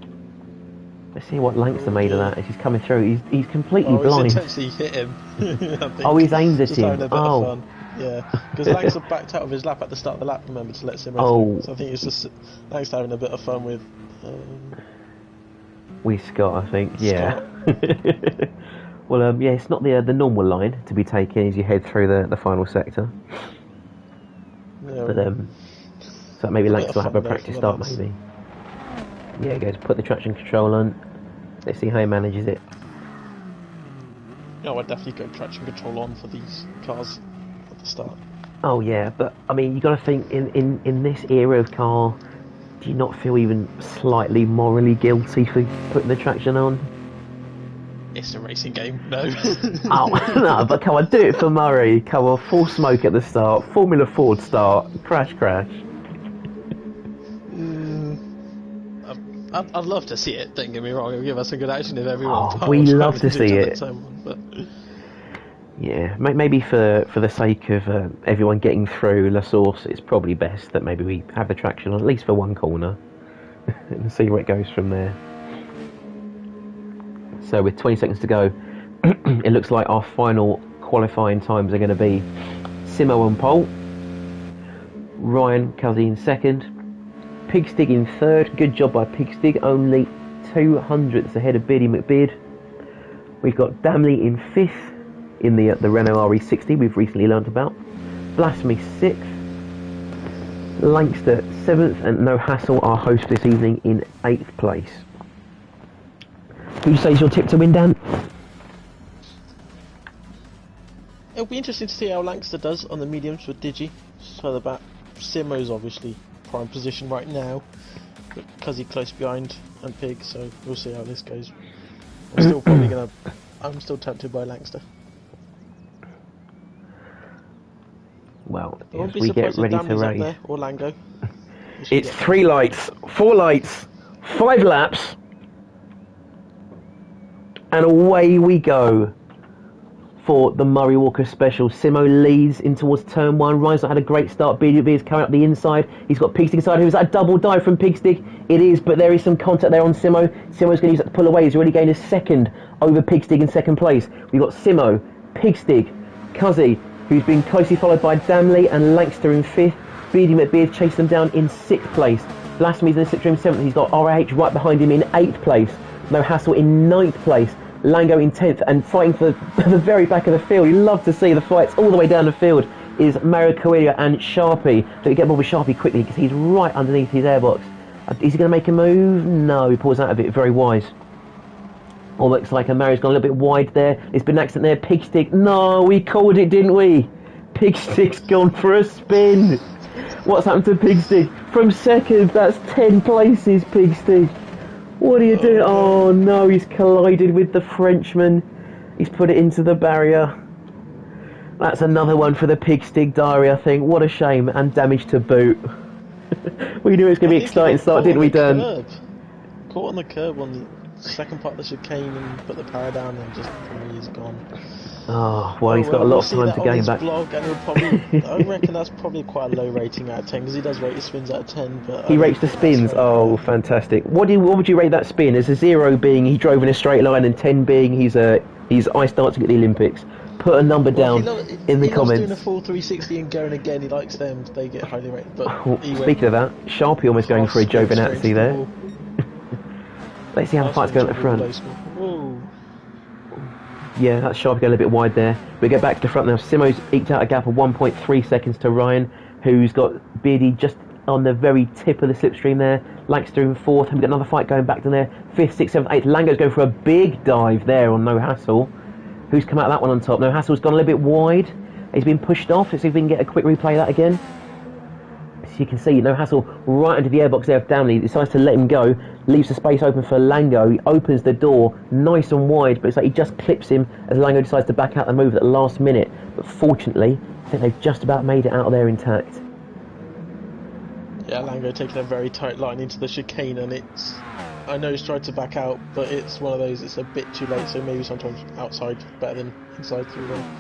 Let's see what Lancaster made of that as he's coming through. He's completely blind. He's intentionally hit him. He's aimed at him. Having a bit of fun. Yeah, because Lancaster backed out of his lap at the start of the lap, remember, to let Simo through. So I think it's just Lancaster having a bit of fun with Scott, I think. Yeah. Well, yeah, it's not the normal line to be taken as you head through the final sector. Yeah, but so maybe Lancaster will have a practice start, maybe. Yeah, he goes, put the traction control on. Let's see how he manages it. Yeah, I'd definitely go traction control on for these cars at the start. Oh yeah, but I mean, you got to think in this era of car, do you not feel even slightly morally guilty for putting the traction on? It's a racing game, no. Oh no, but come on, do it for Murray. Come on, full smoke at the start, Formula Ford start, crash. I'd love to see it, don't get me wrong. It would give us a good action if everyone... Oh, we love to see it. But... Yeah, maybe for the sake of everyone getting through La Source, it's probably best that maybe we have the traction on at least for one corner and see where it goes from there. So with 20 seconds to go, it looks like our final qualifying times are going to be Simo on pole, Ryan Cuzzy in second, Pigstig in third. Good job by Pigstig, only 200ths ahead of Beardy McBeard. We've got Damley in fifth in the Renault RE60 we've recently learnt about. Blasphemy 6th. Lancaster 7th, and No Hassle, our host this evening, in 8th place. Who says your tip to win, Dan? it'll be interesting to see how Lancaster does on the mediums with Digi. Just further back. Simo's obviously prime position right now, but Cuzzy close behind and Pig, so we'll see how this goes. I'm still tempted by Lancaster. Well, I won't as be we get surprised if ready to Damley's up race. there, or Lango. It's 3 lights, 4 lights, 5 laps, and away we go for the Murray Walker Special. Simo leads in towards turn 1. Ryan's not had a great start. BDB is coming up the inside. He's got Pigstick inside. Who's that a double dive from Pigstick? It is, but there is some contact there on Simo. Simo's going to use that to pull away. He's already gained a second over Pigstick in second place. We've got Simo, Pigstick, Cuzzy, who's been closely followed by Damley and Lancaster in 5th. BD McBeard chased them down in 6th place. Blasphemy's in the slipstream 7th. He's got RH right behind him in 8th place. No Hassle in 9th place. Lango in 10th and fighting for the very back of the field. You love to see the fights all the way down the field is Mario Coelho and Sharpie. Don't get more with Sharpie quickly because he's right underneath his airbox. Is he going to make a move? No, he pulls out of it, very wise. Or looks like Mario's gone a little bit wide there. It's been an accident there. Pigstick, no, we called it, didn't we? Pigstick's gone for a spin. What's happened to Pigstick? From second, that's 10 places, Pigstick. What are you doing? Oh no, he's collided with the Frenchman. He's put it into the barrier. That's another one for the Pigstick diary, I think. What a shame, and damage to boot. We knew it was going to be an exciting start, didn't we, Dan? Caught on the curb on the second part of the chicane and put the power down and just probably is gone. Oh, well, he's got a lot of time to gain back. Blog and probably, I reckon that's probably quite a low rating out of 10 because he does rate his spins out of 10. But he rates the spins. Oh, fantastic! What would you rate that spin? As a 0 being he drove in a straight line, and 10 being he's ice dancing at the Olympics. Put a number down in the comments. He loves doing a full 360 and going again. He likes them. They get highly rated. But speaking of that, Sharpie almost going for a Giovinazzi there. Let's see how the fight's going at the front. Yeah, that's Sharpie going a little bit wide there. We get back to the front now. Simo's eked out a gap of 1.3 seconds to Ryan, who's got Beardy just on the very tip of the slipstream there. Lancaster in 4th, and we've got another fight going back to there. 5th, 6th, 7th, 8th. Lango's going for a big dive there on No Hassle. Who's come out of that one on top? No Hassle's gone a little bit wide. He's been pushed off. Let's see if we can get a quick replay of that again. So you can see No Hassle right into the airbox there of Damley. He decides to let him go, leaves the space open for Lango. He opens the door nice and wide, but it's like he just clips him as Lango decides to back out the move at the last minute. But fortunately, I think they've just about made it out of there intact. Yeah, Lango taking a very tight line into the chicane, and it's... I know he's tried to back out, but it's one of those, it's a bit too late, so maybe sometimes outside better than inside through there.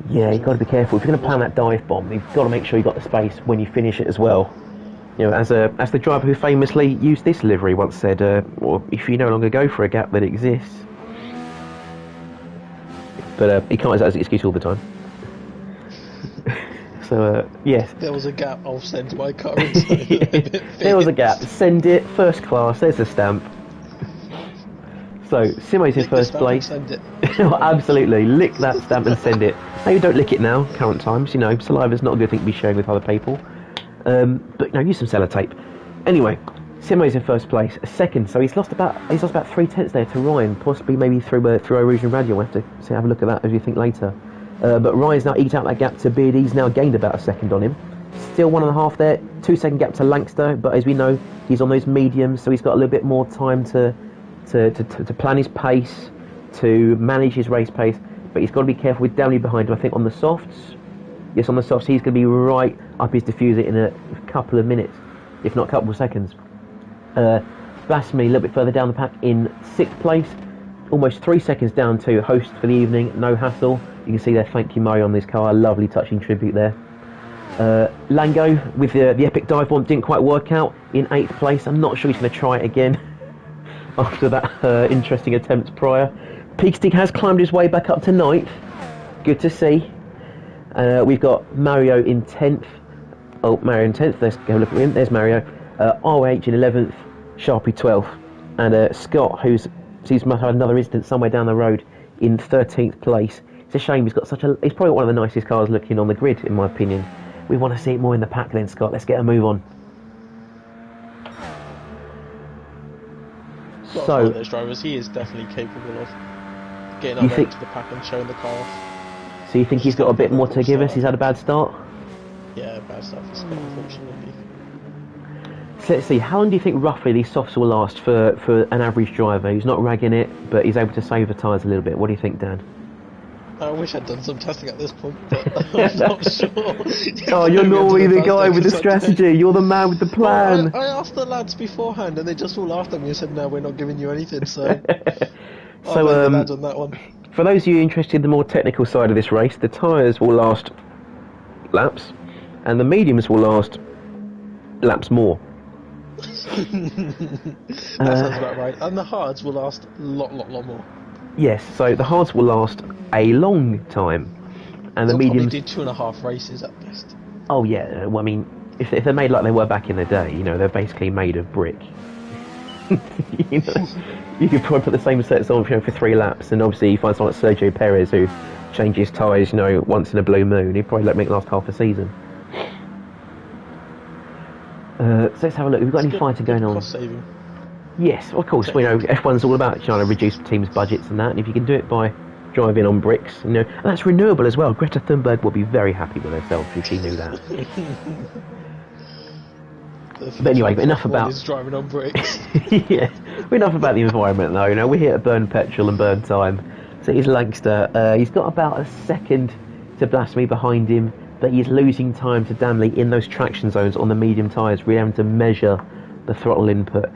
Yeah, you've got to be careful. If you're going to plan that dive bomb, you've got to make sure you've got the space when you finish it as well. You know, as the driver who famously used this livery once said, well, if you no longer go for a gap that exists. But he can't use that as an excuse all the time. So, yes. There was a gap, I'll send my car inside. There was a gap, send it, first class, there's a stamp. So, Simo's in first place. Send it. Absolutely, lick that stamp and send it. Maybe don't lick it now, current times, you know, saliva's not a good thing to be sharing with other people. But, you know, use some sellotape. Anyway, Simo's in first place, second, so he's lost about 3/10 there to Ryan, possibly maybe through Erosion Radio. We'll have to have a look at that as you think later. But Ryan's now eked out that gap to Beard. He's now gained about a second on him. Still 1.5 there, 2-second gap to Lancaster, but as we know, he's on those mediums, so he's got a little bit more time to plan his pace, to manage his race pace, but he's got to be careful with Downey behind him. I think on the softs, yes, on the softs, he's going to be right up his diffuser in a couple of minutes, if not a couple of seconds. Blasphemy a little bit further down the pack in 6th place, almost 3 seconds down to host for the evening, No Hassle. You can see there, thank you Murray on this car, lovely touching tribute there. Lango with the epic dive bomb didn't quite work out in 8th place. I'm not sure he's going to try it again after that interesting attempt prior. Pigstick has climbed his way back up to 9th. Good to see. We've got Mario in 10th. Oh, Mario in 10th. Let's go look at him. There's Mario. RH in 11th. Sharpie 12th. And Scott, he's must have another incident somewhere down the road, in 13th place. It's a shame he's got he's probably one of the nicest cars looking on the grid, in my opinion. We want to see it more in the pack then, Scott. Let's get a move on. So, those drivers, he is definitely capable of getting up there into the pack and showing the car off. So you think he's got a bit more to give us? He's had a bad start? Yeah, bad start for Scott, unfortunately. So let's see, how long do you think roughly these softs will last for an average driver who's not ragging it, but he's able to save the tyres a little bit? What do you think, Dan? I wish I'd done some testing at this point, but I'm not sure. Oh, you're normally the guy with the strategy. You're the man with the plan. Well, I asked the lads beforehand, and they just all laughed at me and said, "No, we're not giving you anything." So, I'll blame the lads on that one. For those of you interested in the more technical side of this race, the tyres will last laps, and the mediums will last laps more. That sounds about right. And the hards will last a lot more. Yes, so the hards will last a long time, and They'll the mediums probably do 2.5 races at best. Oh yeah, well, I mean, if they're made like they were back in the day, you know, they're basically made of brick. You know, you could probably put the same sets on, you know, for 3 laps, and obviously you find someone like Sergio Perez who changes tyres, you know, once in a blue moon. He'd probably make it last half a season. So let's have a look. Have we got any fighting going on? Cost saving. Yes, of course. We know F1's all about trying to reduce teams' budgets and that, and if you can do it by driving on bricks, you know, and that's renewable as well. Greta Thunberg will be very happy with herself if she knew that. But anyway, enough about driving on bricks. Yeah, enough about the environment though. You know, we're here to burn petrol and burn time. So he's Lankster. He's got about a second to Blasphemy behind him, but he's losing time to Danley in those traction zones on the medium tyres, really having to measure the throttle input.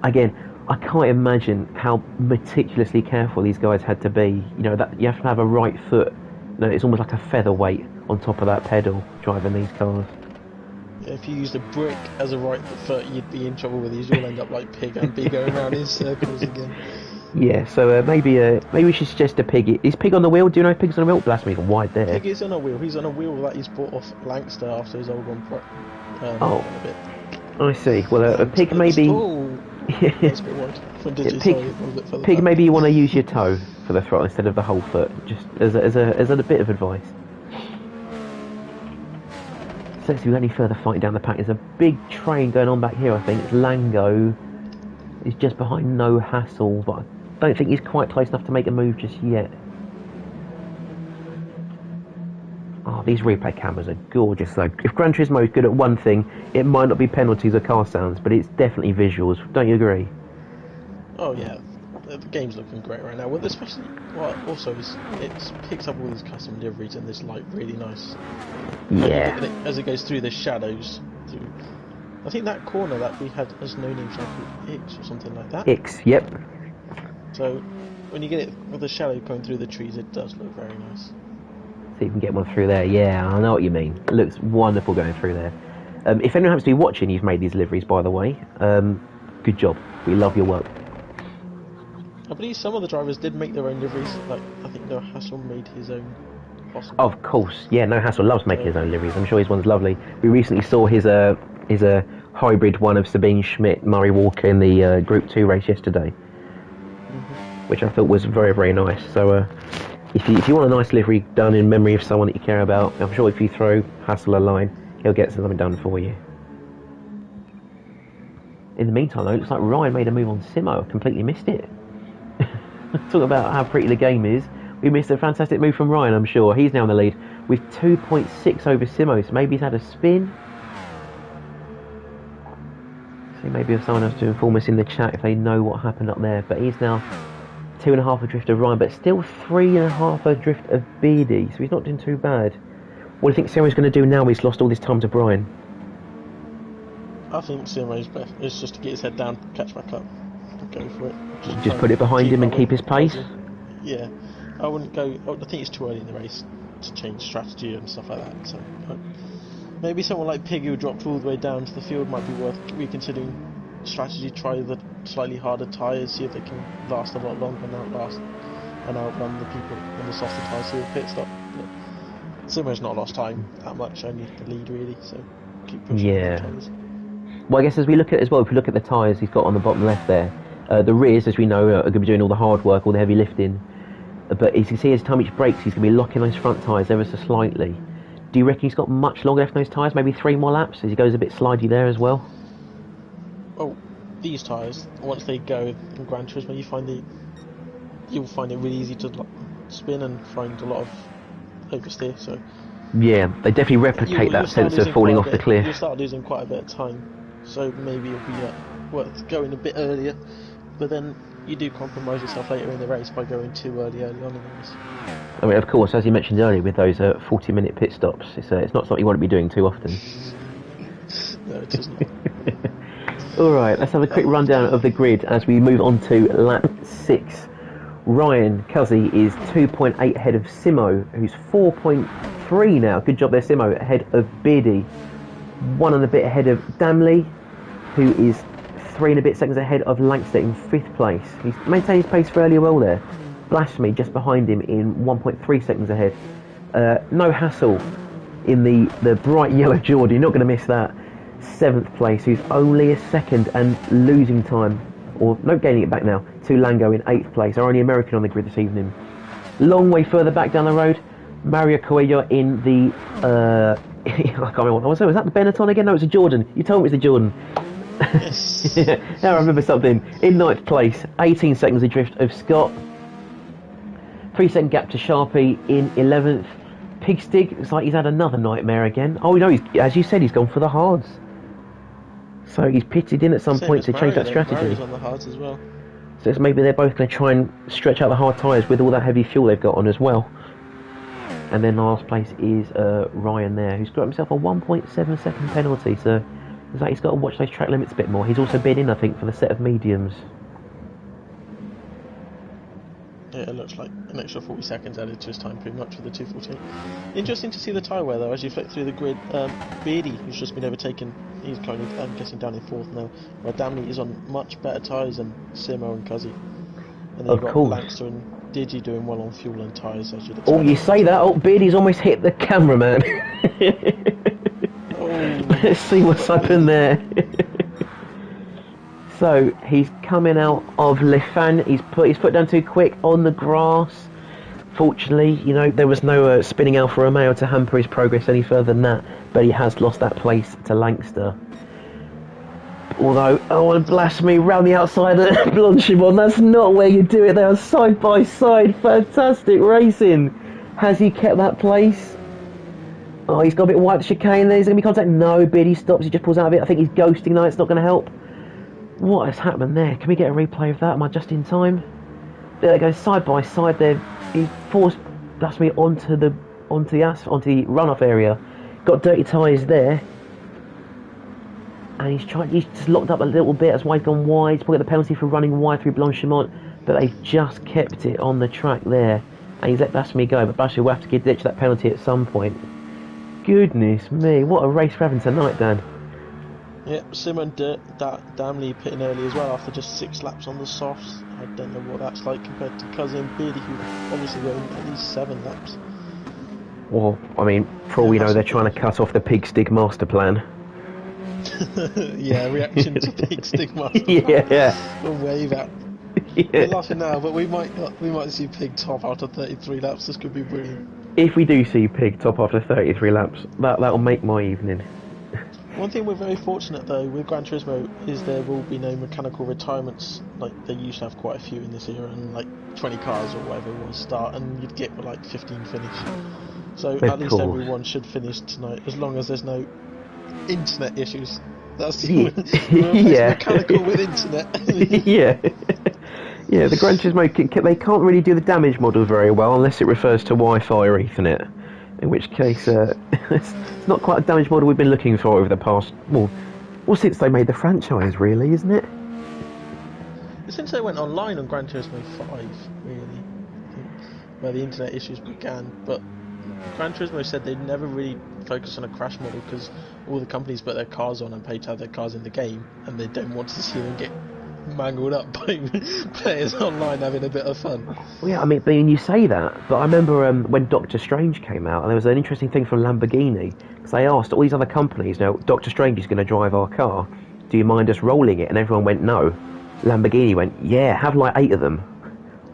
Again, I can't imagine how meticulously careful these guys had to be. You know, that you have to have a right foot. You know, it's almost like a featherweight on top of that pedal driving these cars. Yeah, if you used a brick as a right foot, you'd be in trouble with these. You'll end up like Pig and be going around in circles again. Yeah, so maybe we should suggest a Pig. Is Pig on the wheel? Do you know if Pig's on the wheel? Blasphemy, gone wide there. Pig is on a wheel. He's on a wheel that he's bought off Lankster after his old one. Oh, a bit. I see. Well, a Pig maybe. That's a bit wide. Pig, maybe you want to use your toe for the throttle instead of the whole foot, just as a bit of advice. So let's see, any further fighting down the pack. There's a big train going on back here, I think. It's Lango. He's just behind No Hassle, but I don't think he's quite close enough to make a move just yet. Oh, these replay cameras are gorgeous though. If Gran Turismo is good at one thing, it might not be penalties or car sounds, but it's definitely visuals. Don't you agree? Oh yeah, the game's looking great right now. Well, especially, also it picks up all these custom liveries and this like really nice. Yeah. As it goes through the shadows. I think that corner that we had as no name shall called X or something like that. X, yep. So when you get it with the shadow going through the trees, it does look very nice. See if you can get one through there. Yeah, I know what you mean. It looks wonderful going through there. If anyone happens to be watching, you've made these liveries, by the way. Good job. We love your work. I believe some of the drivers did make their own liveries. Like I think No Hassle made his own. Possibly. Of course, yeah. No Hassle loves making his own liveries. I'm sure his one's lovely. We recently saw his hybrid one of Sabine Schmidt, Murray Walker in the Group 2 race yesterday, which I thought was very, very nice. So if you want a nice livery done in memory of someone that you care about, I'm sure if you throw Hassle a line, he'll get something done for you. In the meantime, though, it looks like Ryan made a move on Simo. I completely missed it. Talk about how pretty the game is. We missed a fantastic move from Ryan, I'm sure. He's now in the lead with 2.6 over Simo, so maybe he's had a spin. See, maybe if someone has to inform us in the chat if they know what happened up there. But he's now 2.5 adrift of Ryan, but still 3.5 adrift of Beardy, so he's not doing too bad. What do you think Simo's going to do now he's lost all this time to Brian? I think Simo's best is just to get his head down, catch back up, go for it. Just put it behind him and keep his pace? Yeah. I wouldn't go. I think it's too early in the race to change strategy and stuff like that. So maybe someone like Pig who dropped all the way down to the field might be worth reconsidering strategy. Try the slightly harder tyres, see if they can last a lot longer and outrun the people on the softer tyres through the pit stop. But Simo's not lost time that much, only the lead really. So keep pushing. Yeah. Well, I guess as we look at as well, if we look at the tyres he's got on the bottom left there, the rears, as we know, are going to be doing all the hard work, all the heavy lifting. But as you can see, as time each breaks, he's going to be locking those front tyres ever so slightly. Do you reckon he's got much longer left on those tyres? Maybe 3 more laps as he goes a bit slidey there as well? Well, these tyres, once they go in Gran Turismo, you'll find it really easy to spin and find a lot of oversteer. So Yeah, they definitely replicate that sense of falling off the cliff. You'll start losing quite a bit of time, so maybe it'll be worth going a bit earlier. But then you do compromise yourself later in the race by going too early on in the race. I mean, of course, as you mentioned earlier, with those 40-minute pit stops, it's not something you want to be doing too often. No, it is not. All right, let's have a quick rundown of the grid as we move on to lap 6. Ryan Cuzzy is 2.8 ahead of Simo, who's 4.3 now. Good job there, Simo, ahead of Beardy. 1 and a bit ahead of Damley, who is 3 and a bit seconds ahead of Langster in 5th place. He's maintained his pace fairly well there. Blasphemy just behind him in 1.3 seconds ahead. No hassle in the bright yellow Geordie, you're not going to miss that. 7th place, who's only a second and losing time, or no, gaining it back now, to Lango in 8th place, our only American on the grid this evening. Long way further back down the road, Mario Coelho in the, I can't remember what was that the Benetton again? No, it's a Jordan. You told me it's a Jordan. Yes. Now I remember something. In 9th place, 18 seconds adrift of Scott. 3-second gap to Sharpie in 11th. Pigstig, looks like he's had another nightmare again. Oh no, as you said, he's gone for the hards. So he's pitted in at some point to change that strategy. Murray's on the hards as well. So it's maybe they're both going to try and stretch out the hard tyres with all that heavy fuel they've got on as well. And then last place is Ryan there, who's got himself a 1.7 second penalty. So it's like he's got to watch those track limits a bit more. He's also been in, I think, for the set of mediums. Yeah, it looks like an extra 40 seconds added to his time pretty much with the 2:14. Interesting to see the tyre wear though as you flick through the grid. Beardy, who's just been overtaken, he's currently, I'm guessing, down in 4th now, while Damley is on much better tyres than Simo and Cuzzy. And then you've got Langster and Digi doing well on fuel and tyres as you'd expect. Oh, you say that? Oh, Beardy's almost hit the camera, man. Let's see what's happened there. So he's coming out of Le Fan. He's put his foot down too quick on the grass. Fortunately, you know, there was no spinning Alfa Romeo to hamper his progress any further than that. But he has lost that place to Langster. Although, oh, and Blasphemy round the outside of Blanchimont. That's not where you do it. They are side by side. Fantastic racing. Has he kept that place? Oh, he's got a bit wide at the chicane there. He's going to be contact. No, Beardy stops. He just pulls out of it. I think he's ghosting now. It's not going to help. What has happened there? Can we get a replay of that? Am I just in time? There they go, side by side there. He forced Blasphemy onto the runoff area. Got dirty tyres there. And he's just locked up a little bit as White's gone wide. He's probably got the penalty for running wide through Blanchimont. But they've just kept it on the track there. And he's let Blasphemy go. But Blasphemy will have to ditch that penalty at some point. Goodness me, what a race we're having tonight, Dan. Yeah, Simon Damley pitting early as well after just 6 laps on the softs. I don't know what that's like compared to Cousin Beardy, who obviously won at least 7 laps. Well, I mean, for all we know, they're trying to cut off the Pigstig master plan. Yeah, reaction to Pigstig master plan. Yeah. We'll wave at. Yeah. We're laughing now, but we might see Pig top after 33 laps. This could be brilliant. If we do see Pig top after 33 laps, that'll make my evening. One thing we're very fortunate though with Gran Turismo is there will be no mechanical retirements like they used to have quite a few in this era, and like 20 cars or whatever it was start and you'd get like 15 finish. So at least everyone should finish tonight as long as there's no internet issues. That's the mechanical with internet. Yeah. Yeah, the Gran Turismo, they can't really do the damage model very well unless it refers to Wi-Fi or Ethernet. In which case, it's not quite a damage model we've been looking for over the past, well, since they made the franchise, really, isn't it? Since they went online on Gran Turismo 5, really, I think, where the internet issues began. But Gran Turismo said they'd never really focus on a crash model because all the companies put their cars on and pay to have their cars in the game, and they don't want to see them get mangled up by players online having a bit of fun. Well, yeah, I mean, you say that, but I remember when Doctor Strange came out, and there was an interesting thing from Lamborghini, because they asked all these other companies, Doctor Strange is going to drive our car, do you mind us rolling it? And everyone went, no. Lamborghini went, yeah, have like 8 of them.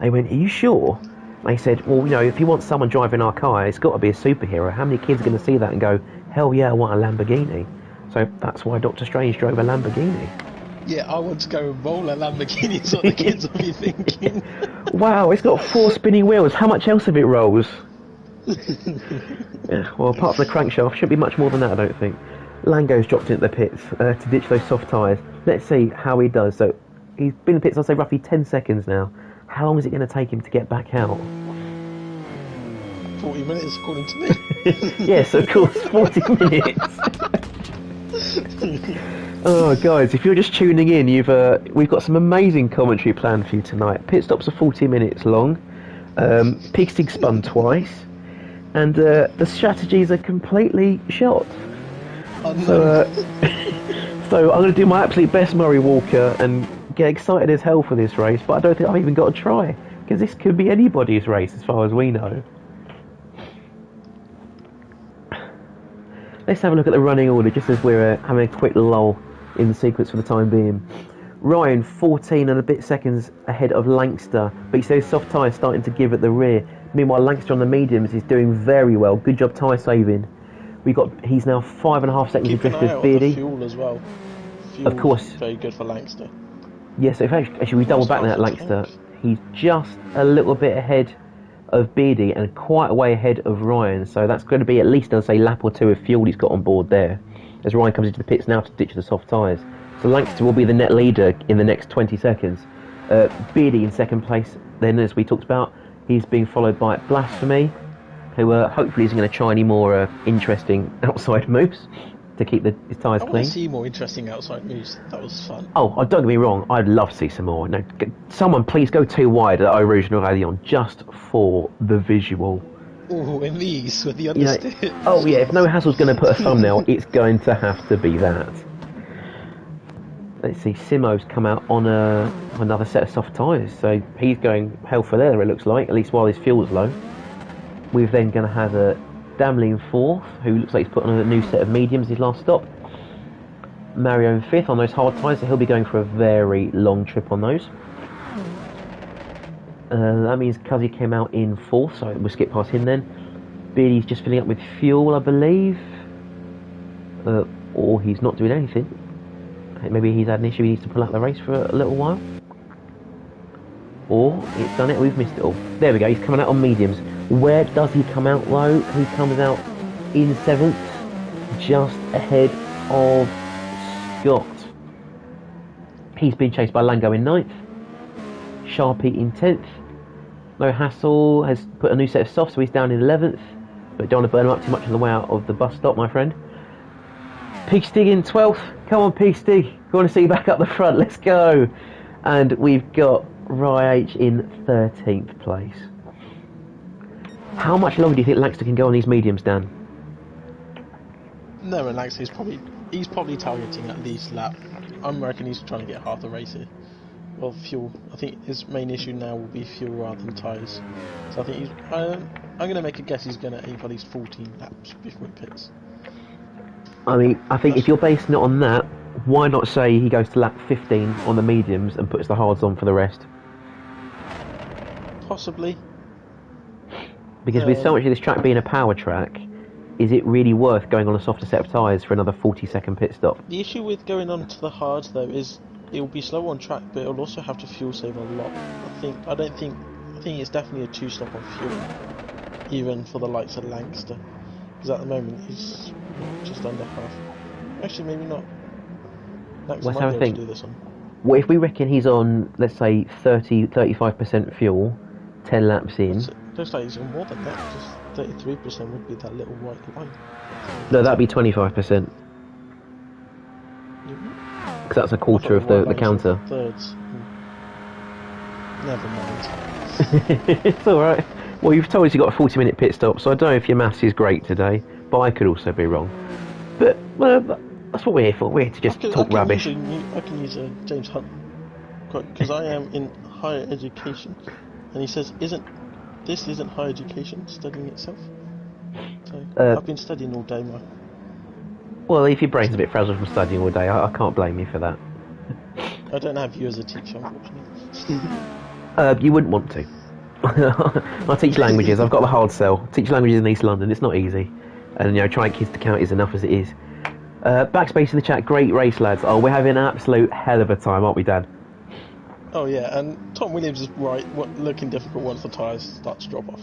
They went, are you sure? They said, well, if you want someone driving our car, it's got to be a superhero. How many kids are going to see that and go, hell yeah, I want a Lamborghini? So that's why Doctor Strange drove a Lamborghini. Yeah, I want to go and roll a Lamborghini, is what the kids will be thinking. Wow, it's got 4 spinning wheels. How much else of it rolls? Yeah, well, apart from the crankshaft, shouldn't be much more than that, I don't think. Lango's dropped into the pits to ditch those soft tyres. Let's see how he does. So he's been in the pits, I'll say, roughly 10 seconds now. How long is it going to take him to get back out? 40 minutes, according to me. Yes, of course, 40 minutes. Oh, guys, if you're just tuning in, we've got some amazing commentary planned for you tonight. Pit stops are 40 minutes long. Pigstig spun twice. And the strategies are completely shot. So, so I'm going to do my absolute best, Murray Walker, and get excited as hell for this race, but I don't think I've even got to try, because this could be anybody's race as far as we know. Let's have a look at the running order, just as we're having a quick lull in the sequence for the time being. Ryan, 14 and a bit seconds ahead of Lankster, but you see those soft tyres starting to give at the rear. Meanwhile, Lankster on the mediums is doing very well. Good job tyre saving. He's now 5.5 seconds adrift of Beardy. Fuel as well. Fuel's of course. Very good for Lankster. Yes, if actually we double back now at Lankster. He's just a little bit ahead of Beardy and quite a way ahead of Ryan. So that's going to be at least, I'd say, lap or two of fuel he's got on board there. As Ryan comes into the pits now to ditch the soft tyres. So Lankster will be the net leader in the next 20 seconds. Beardy in second place. Then, as we talked about, he's being followed by Blasphemy, who hopefully isn't going to try any more interesting outside moves to keep his tyres clean. I want to see more interesting outside moves. That was fun. Oh, don't get me wrong. I'd love to see some more. No, someone please go too wide at Eau Rouge Nouralion just for the visual. Oh, in these with the understeer. Oh yeah, if No Hassle's going to put a thumbnail, it's going to have to be that. Let's see, Simo's come out on another set of soft tyres, so he's going hell for leather, it looks like, at least while his fuel's low. We're then going to have Damley in fourth, who looks like he's put on a new set of mediums his last stop. Mario in fifth on those hard tyres, so he'll be going for a very long trip on those. That means Cuzzy came out in fourth, so we'll skip past him then. Beardy's just filling up with fuel, I believe. Or he's not doing anything. Maybe he's had an issue, he needs to pull out the race for a little while. Or it's done it, we've missed it all. There we go, he's coming out on mediums. Where does he come out though? He comes out in seventh, just ahead of Scott. He's been chased by Lango in ninth. Sharpie in 10th. No Hassle has put a new set of softs, so he's down in 11th. But don't want to burn him up too much on the way out of the bus stop, my friend. Pigstig in 12th. Come on, Pigstig. We want to see you back up the front. Let's go. And we've got Rye H in 13th place. How much longer do you think Lankster can go on these mediums, Dan? No, and Lankster he's probably targeting at least lap. I reckon he's trying to get half the race here. Well, fuel. I think his main issue now will be fuel rather than tyres. So I think I'm going to make a guess he's going to aim for at least 14 laps before he pits. I mean, I think if you're basing it on that, why not say he goes to lap 15 on the mediums and puts the hards on for the rest? Possibly. Because with so much of this track being a power track, is it really worth going on a softer set of tyres for another 40-second pit stop? The issue with going on to the hards, though, is it will be slow on track, but it'll also have to fuel save a lot. I think it's definitely a 2-stop on fuel, even for the likes of Lankster, because at the moment he's just under half. Actually, maybe not. Lankster might be able to do this one. Well, if we reckon he's on, let's say, 35% fuel, 10 laps in. Looks like he's on more than that. Just 33% would be that little white line. No, that'd be 25%. Because that's a quarter of the counter. Thirds. Never mind. It's alright. Well, you've told us you've got a 40-minute pit stop, so I don't know if your maths is great today, but I could also be wrong. But, well, that's what we're here for. We're here to just talk rubbish. I can use James Hunt, because I am in higher education, and he says, this isn't higher education, studying itself. So, I've been studying all day, Mark. Well, if your brain's a bit frazzled from studying all day, I can't blame you for that. I don't have you as a teacher, unfortunately. You wouldn't want to. I teach languages. I've got the hard sell. Teach languages in East London. It's not easy. And, trying kids to count is enough as it is. Backspace in the chat. Great race, lads. Oh, we're having an absolute hell of a time, aren't we, Dad? Oh, yeah. And Tom Williams is looking difficult once the tyres start to drop off.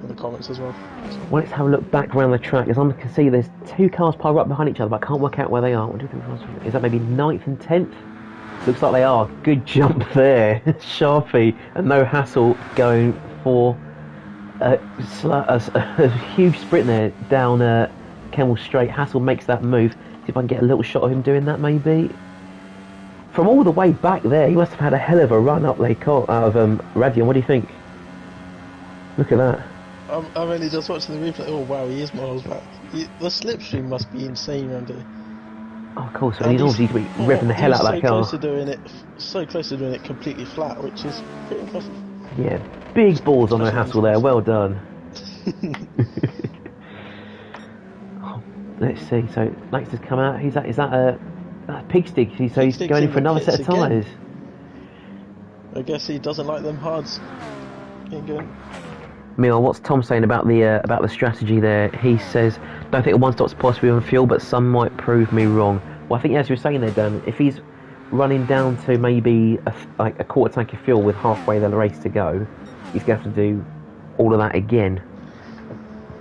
in the comments as well. Well, let's have a look back around the track. As I can see, there's 2 cars piled up behind each other, but I can't work out where they are. 1, 2, 3, 4, 5, is that maybe 9th and 10th? Looks like they are. Good jump there. Sharpie, and no hassle going for a huge sprint there down Kemmel Straight. Hassel makes that move. See if I can get a little shot of him doing that, maybe. From all the way back there, he must have had a hell of a run up out of Radion. What do you think? Look at that. I'm only just watching the replay. Oh wow, he is miles back. The slipstream must be insane around here. Oh, of course, and he's obviously revving the hell out of that car. So close to doing it completely flat, which is pretty impressive. Yeah, big balls on no hassle there. Well done. Oh, let's see. So Max has come out. Is that a pig stick? So he's going in for another set of tyres. I guess he doesn't like them hards. Ain't good. Meanwhile, what's Tom saying about the strategy there? He says, don't think a one-stop's possible on fuel, but some might prove me wrong. Well, I think as you were saying there, Dan, if he's running down to maybe a quarter tank of fuel with halfway the race to go, he's going to have to do all of that again.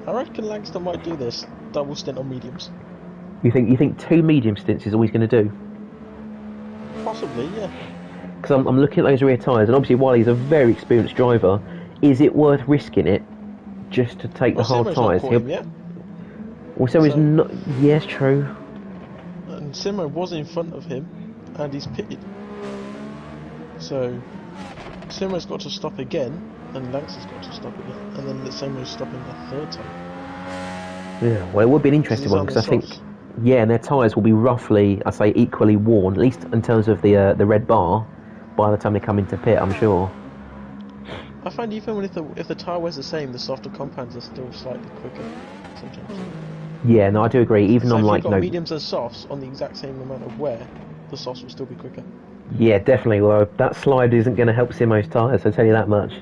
I reckon Langston might do this double stint on mediums. You think 2 medium stints is all he's going to do? Possibly, yeah. Because I'm looking at those rear tyres, and obviously while he's a very experienced driver, is it worth risking it just to take the hard tyres? Well, Simo's not. Yes, true. And Simo was in front of him, and he's pitted. So Simo's got to stop again, and Langston's got to stop again, and then Simo's stopping a 3rd time. Yeah, well, it would be an interesting one because I think, and their tyres will be roughly, I say, equally worn, at least in terms of the red bar, by the time they come into pit, I'm sure. I find even if the tyre wear's the same, the softer compounds are still slightly quicker sometimes. Yeah, no, I do agree. Even so on if you've got mediums and softs on the exact same amount of wear, the softs will still be quicker. Yeah, definitely. Well, that slide isn't going to help Simo's tyres, I'll tell you that much.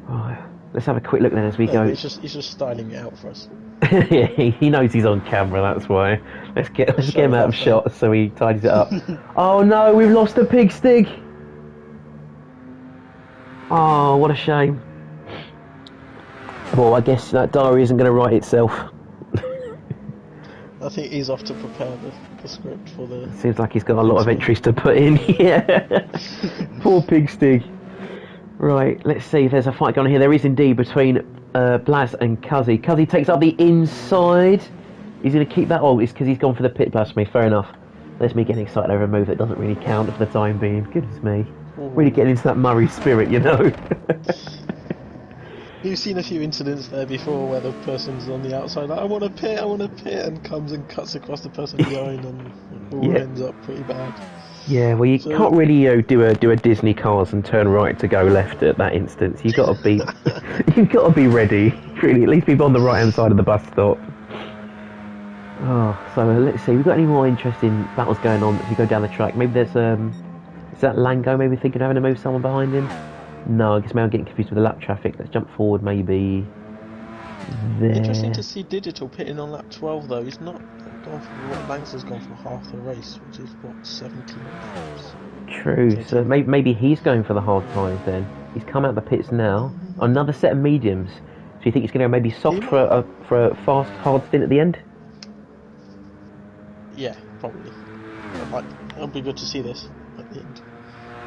Right, let's have a quick look then as we go. He's just styling it out for us. Yeah, he knows he's on camera, that's why. Let's get him out of shot so he tidies it up. Oh no, we've lost a pig stick! Oh, what a shame. Well, I guess that diary isn't going to write itself. I think he's off to prepare the script for the... Seems like he's got a lot of entries to put in. Yeah. Poor pig stick. Right, let's see if there's a fight going on here. There is indeed between Blaz and Cuzzy. Cuzzy takes up the inside. He's going to keep that. Oh, it's because he's gone for the pit blasphemy. Fair enough. There's me getting excited over a move that doesn't really count for the time being. Goodness me. Really getting into that Murray spirit, you know. You've seen a few incidents there before where the person's on the outside like, I want to pit, and comes and cuts across the person behind, and it all ends up pretty bad. Yeah, well, you can't really do a Disney Cars and turn right to go left at that instance. You've got to be ready. Really, at least be on the right hand side of the bus stop. Oh, so let's see. We've got any more interesting battles going on as we go down the track? Maybe there's is that Lango maybe thinking of having to move someone behind him? No, I guess maybe I'm getting confused with the lap traffic. Let's jump forward maybe there. Interesting to see Digital pitting on lap 12 though. He's not gone for what Langston's gone for half the race, which is what, 17 laps. True, so maybe he's going for the hard tyres then. He's come out the pits now. Another set of mediums. So you think he's going to go maybe soft for a fast hard stint at the end? Yeah, probably. It'll be good to see this at the end.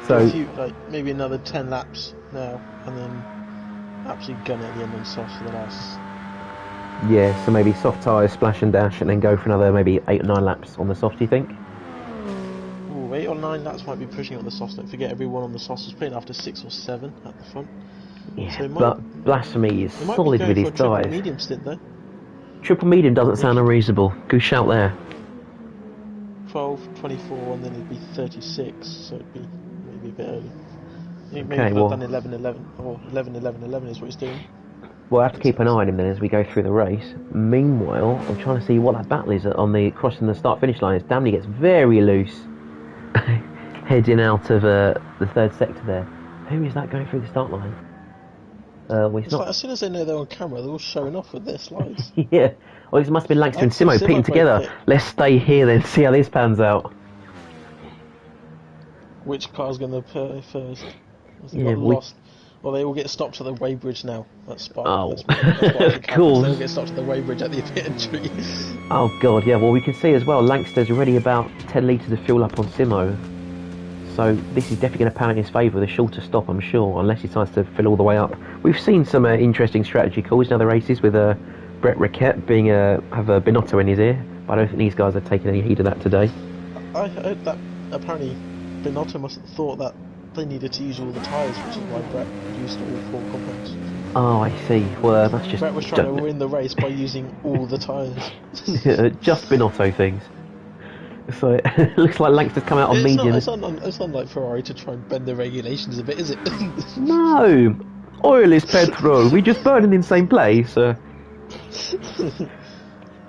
So maybe another 10 laps now, and then absolutely gun at the end on soft for the last. Yeah, so maybe soft tyres, splash and dash, and then go for another maybe 8 or 9 laps on the soft. Do you think? Ooh, 8 or 9 laps might be pushing on the softs. Don't forget, everyone on the softs was playing after 6 or 7 at the front. Yeah, so but Blasphemy is solid with his tyres. Medium stint though. Triple medium doesn't sound unreasonable. Good shout there. 12, 24, and then it'd be 36, so it'd be maybe a bit early. Maybe Okay, well, done 11, 11, or 11, 11, 11 is what he's doing. We'll have to keep an eye on him then as we go through the race. Meanwhile, I'm trying to see what that battle is on the crossing the start-finish line. As Damon gets very loose, heading out of the third sector there. Who is that going through the start line? Well, it's not. Like, as soon as they know they're on camera, they're all showing off with their slides. Yeah. Well, it must have been Langston and Simo pitting together. Let's stay here then, see how this pans out. Which car's going to play first? Yeah, Well, they all get stopped at the weighbridge now. That's Spa. Oh, That's what I think of happens. course. They all get stopped at the weighbridge at the pit entry. Oh god, yeah. Well, we can see as well. Lancaster's already about 10 litres of fuel up on Simo, so this is definitely going to pan in his favour with a shorter stop, I'm sure, unless he decides to fill all the way up. We've seen some interesting strategy calls in other races with Brett Rickett being have a Binotto in his ear, but I don't think these guys are taking any heed of that today. I heard that apparently Binotto must have thought that they needed to use all the tyres, which is why Brett used all 4 compounds. Oh, I see. Well, that's just... Brett was trying to win the race by using all the tyres. just Binotto things. So it looks like Lancaster's come out on medium. It's not like Ferrari to try and bend the regulations a bit, is it? No! Oil is petrol. We just burn in the same place.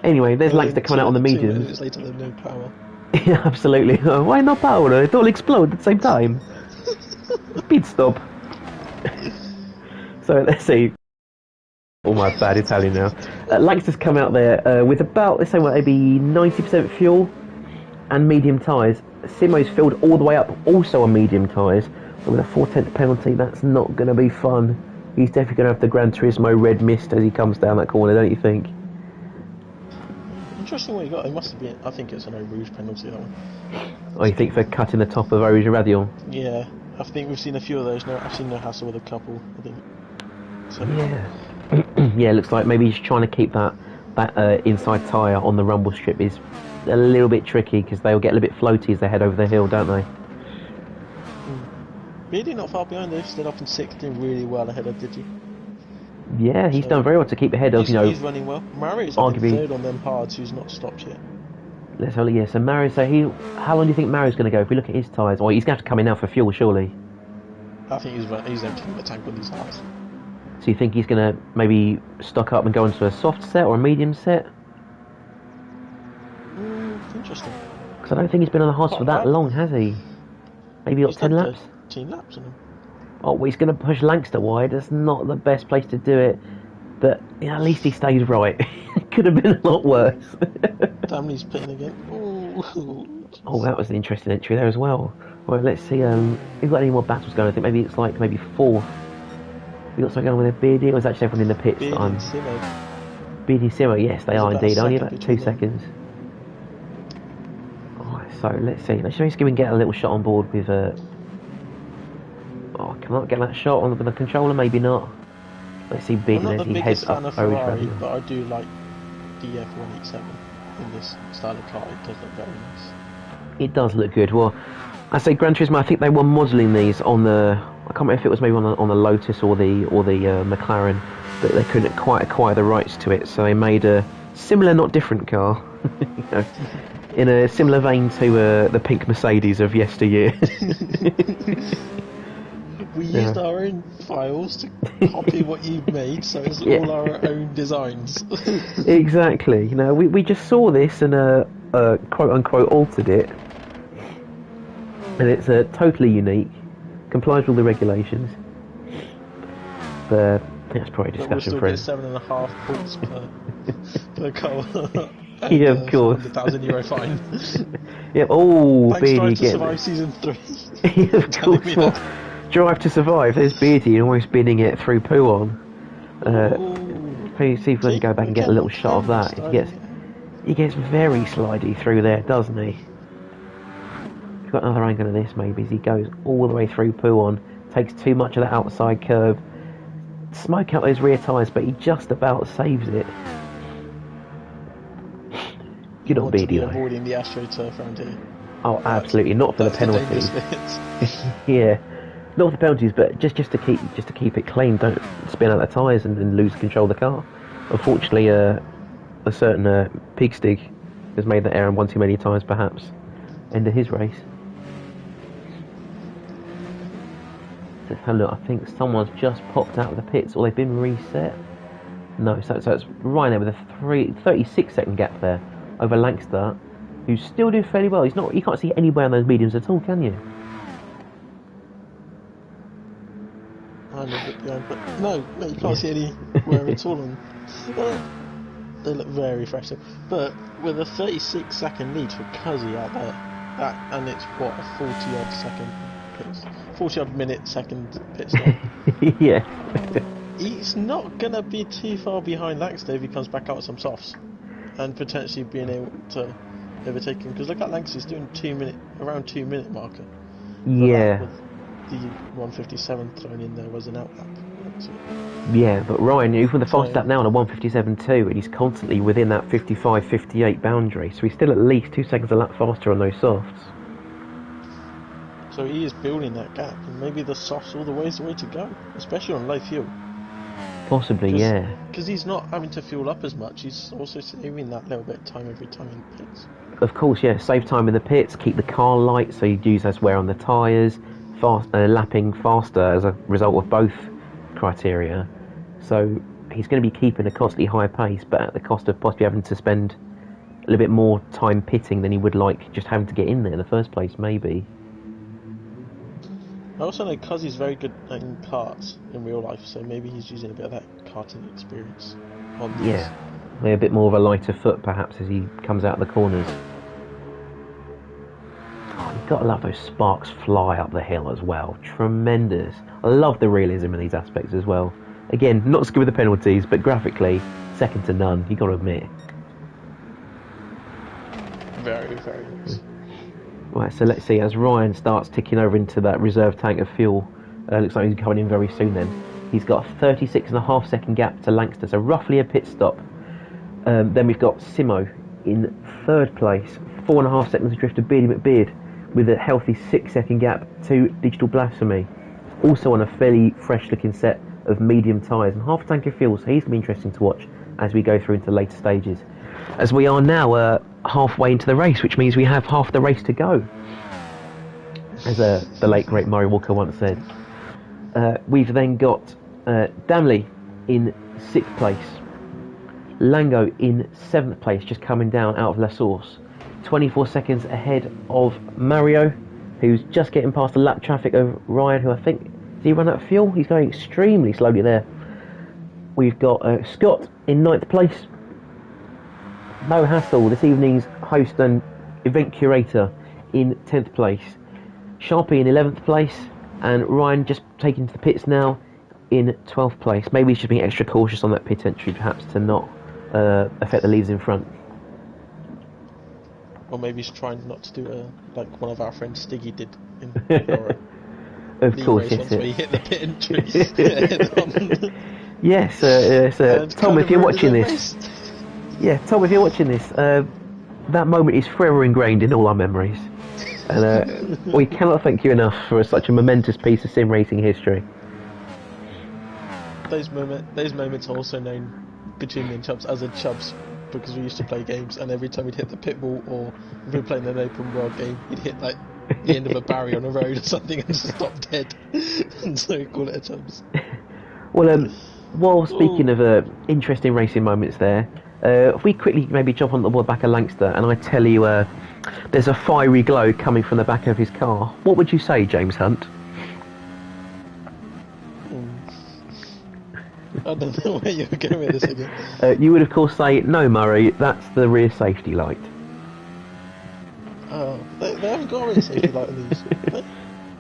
Anyway, there's Lancaster coming out on the medium. 2 minutes later, there's no power. Yeah, absolutely. Why not power? It all explode at the same time. Pit stop. So let's see. All my bad Italian now. Lancaster's come out there with about, let's say, maybe 90% fuel and medium tyres. Simo's filled all the way up, also on medium tyres. But with a 4/10 penalty, that's not going to be fun. He's definitely going to have the Gran Turismo red mist as he comes down that corner, don't you think? Interesting what he got. It must have been. I think it's an Eau Rouge penalty, that one. Oh, you think for cutting the top of Eau Rouge Radial? Yeah, I think we've seen a few of those. No, I've seen no hassle with a couple, I think. So, yeah. Yeah, it looks like maybe he's trying to keep that inside tyre on the rumble strip is a little bit tricky because they'll get a little bit floaty as they head over the hill, don't they? Really not far behind. They've still up in 6th, doing really well ahead of Digi. Yeah, he's done very well to keep ahead of, He's running well. Murray's arguably 3rd on them hards, who's not stopped yet. Let's have a look. Yeah, so Murray, how long do you think Murray's going to go if we look at his tyres? Well, he's going to have to come in now for fuel, surely. I think he's emptying the tank with these hards. So you think he's going to maybe stock up and go into a soft set or a medium set? Interesting. Because I don't think he's been on the hards for that long, has he? Maybe got 10 laps? 10 laps on him. Oh, well, he's going to push Lancaster wide. That's not the best place to do it. But at least he stays right. It could have been a lot worse. Damley's pitting again. Ooh. Oh, that was an interesting entry there as well. Right, let's see. If we've got any more battles going, I think maybe it's like maybe 4th. We got something going on with a Beardy, or is actually everyone in the pits? Beardy and Simo. Beardy and Simo, yes, they are indeed. Only about 2 between them. seconds. Alright, so let's see. Let's see if we can get a little shot on board with. Oh, can I get that shot on the controller? Maybe not. Let's see Beardy I'm not as the he heads biggest fan up of Ferrari, Ferrari. but I do like the F187 in this style of car. It does look very nice. It does look good. Well, I say Gran Turismo. I think they were modelling these on the. I can't remember if it was maybe on the Lotus or the McLaren, but they couldn't quite acquire the rights to it, so they made a similar, not different car, you know, in a similar vein to the pink Mercedes of yesteryear. We used our own files to copy what you've made, so it's all our own designs. Exactly. You know, we just saw this and quote unquote altered it, and it's totally unique, complies with all the regulations. But I think that's probably a discussion for it. 7.5 points per car. Yeah, of course. €100,000 fine. Yep. Oh, Thanks, Beardy Drive to again. Survive season 3. Yeah, of course. Well, Drive to Survive. There's Beardy almost spinning it through poo on. See if we can go back and get a little shot of that. He gets very slidey through there, doesn't he? We've got another angle of this maybe as he goes all the way through poo on, takes too much of that outside curve, smoke out those rear tyres, but he just about saves it. Good on Beardy though. Avoiding the AstroTurf around here. Oh, absolutely not for the penalties. Yeah, not for the penalties, but just to keep it clean. Don't spin out the tyres and lose control of the car. Unfortunately, a certain Pigstig has made that error one too many times, perhaps. End of his race. Look, I think someone's just popped out of the pits, or they've been reset. No, so it's Ryan there with a 36-second gap there over Lancaster, who's still doing fairly well. You can't see anywhere on those mediums at all, can you? I'm a bit behind, but no, you can't see anywhere at all. They look very fresh. But with a 36-second lead for Cuzzy out there, and it's what, a 40-odd second pace. 40-odd minute second pit stop. Yeah. He's not going to be too far behind Lancaster if he comes back out with some softs and potentially being able to overtake him. Because look at Lancaster, he's doing around 2 minute marker. Yeah. With the 157 thrown in there was an outlap. So, yeah, but Ryan, even the fast lap now on a 157.2, and he's constantly within that 55-58 boundary, so he's still at least 2 seconds a lap faster on those softs. So he is building that gap, and maybe the softs all the way is the way to go, especially on low fuel. Possibly, yeah. Because he's not having to fuel up as much, he's also saving that little bit of time every time in the pits. Of course, yeah, save time in the pits, keep the car light, so you use less wear on the tyres, lapping faster as a result of both criteria. So he's going to be keeping a constantly higher pace, but at the cost of possibly having to spend a little bit more time pitting than he would like just having to get in there in the first place, maybe. I also know because he's very good in karts in real life, so maybe he's using a bit of that karting experience on this. Yeah, maybe a bit more of a lighter foot perhaps as he comes out of the corners. Oh, you've got to love those sparks fly up the hill as well. Tremendous. I love the realism in these aspects as well. Again, not as good with the penalties, but graphically, second to none, you've got to admit. Very, very nice. Right, so let's see, as Ryan starts ticking over into that reserve tank of fuel, looks like he's coming in very soon then. He's got a 36.5 second gap to Lancaster, so roughly a pit stop. Then we've got Simo in third place, 4.5 seconds adrift of Beardy McBeard, with a healthy 6 second gap to Digital Blasphemy. Also on a fairly fresh looking set of medium tyres and half a tank of fuel, so he's going to be interesting to watch as we go through into later stages. As we are now halfway into the race, which means we have half the race to go, as the late great Murray Walker once said. We've then got Damley in 6th place, Lango in 7th place, just coming down out of La Source, 24 seconds ahead of Mario, who's just getting past the lap traffic of Ryan, who I think, did he run out of fuel? He's going extremely slowly there. We've got Scott in 9th place, Mo Hassel, this evening's host and event curator, in 10th place, Sharpie in 11th place, and Ryan just taking to the pits now in 12th place. Maybe he should be extra cautious on that pit entry, perhaps, to not affect the leaders in front. Or maybe he's trying not to do like one of our friends Stiggy did in our Of course, yes. where he hit the pit entry. Yes, Tom, if you're watching this, Tom, if you're watching this, that moment is forever ingrained in all our memories, and we cannot thank you enough for such a momentous piece of sim racing history. Those moments are also known between me and Chubbs as a Chubbs, because we used to play games, and every time we'd hit the pit wall, or if we were playing an open world game, he'd hit like the end of a barrier on a road or something and just stop dead, and so we call it a Chubbs. Well, speaking of interesting racing moments there, if we quickly maybe jump on the back of Lancaster, and I tell you there's a fiery glow coming from the back of his car, what would you say, James Hunt? I don't know where you're going with this again. You would of course say, no Murray, that's the rear safety light. Oh, they haven't got a rear safety light on these.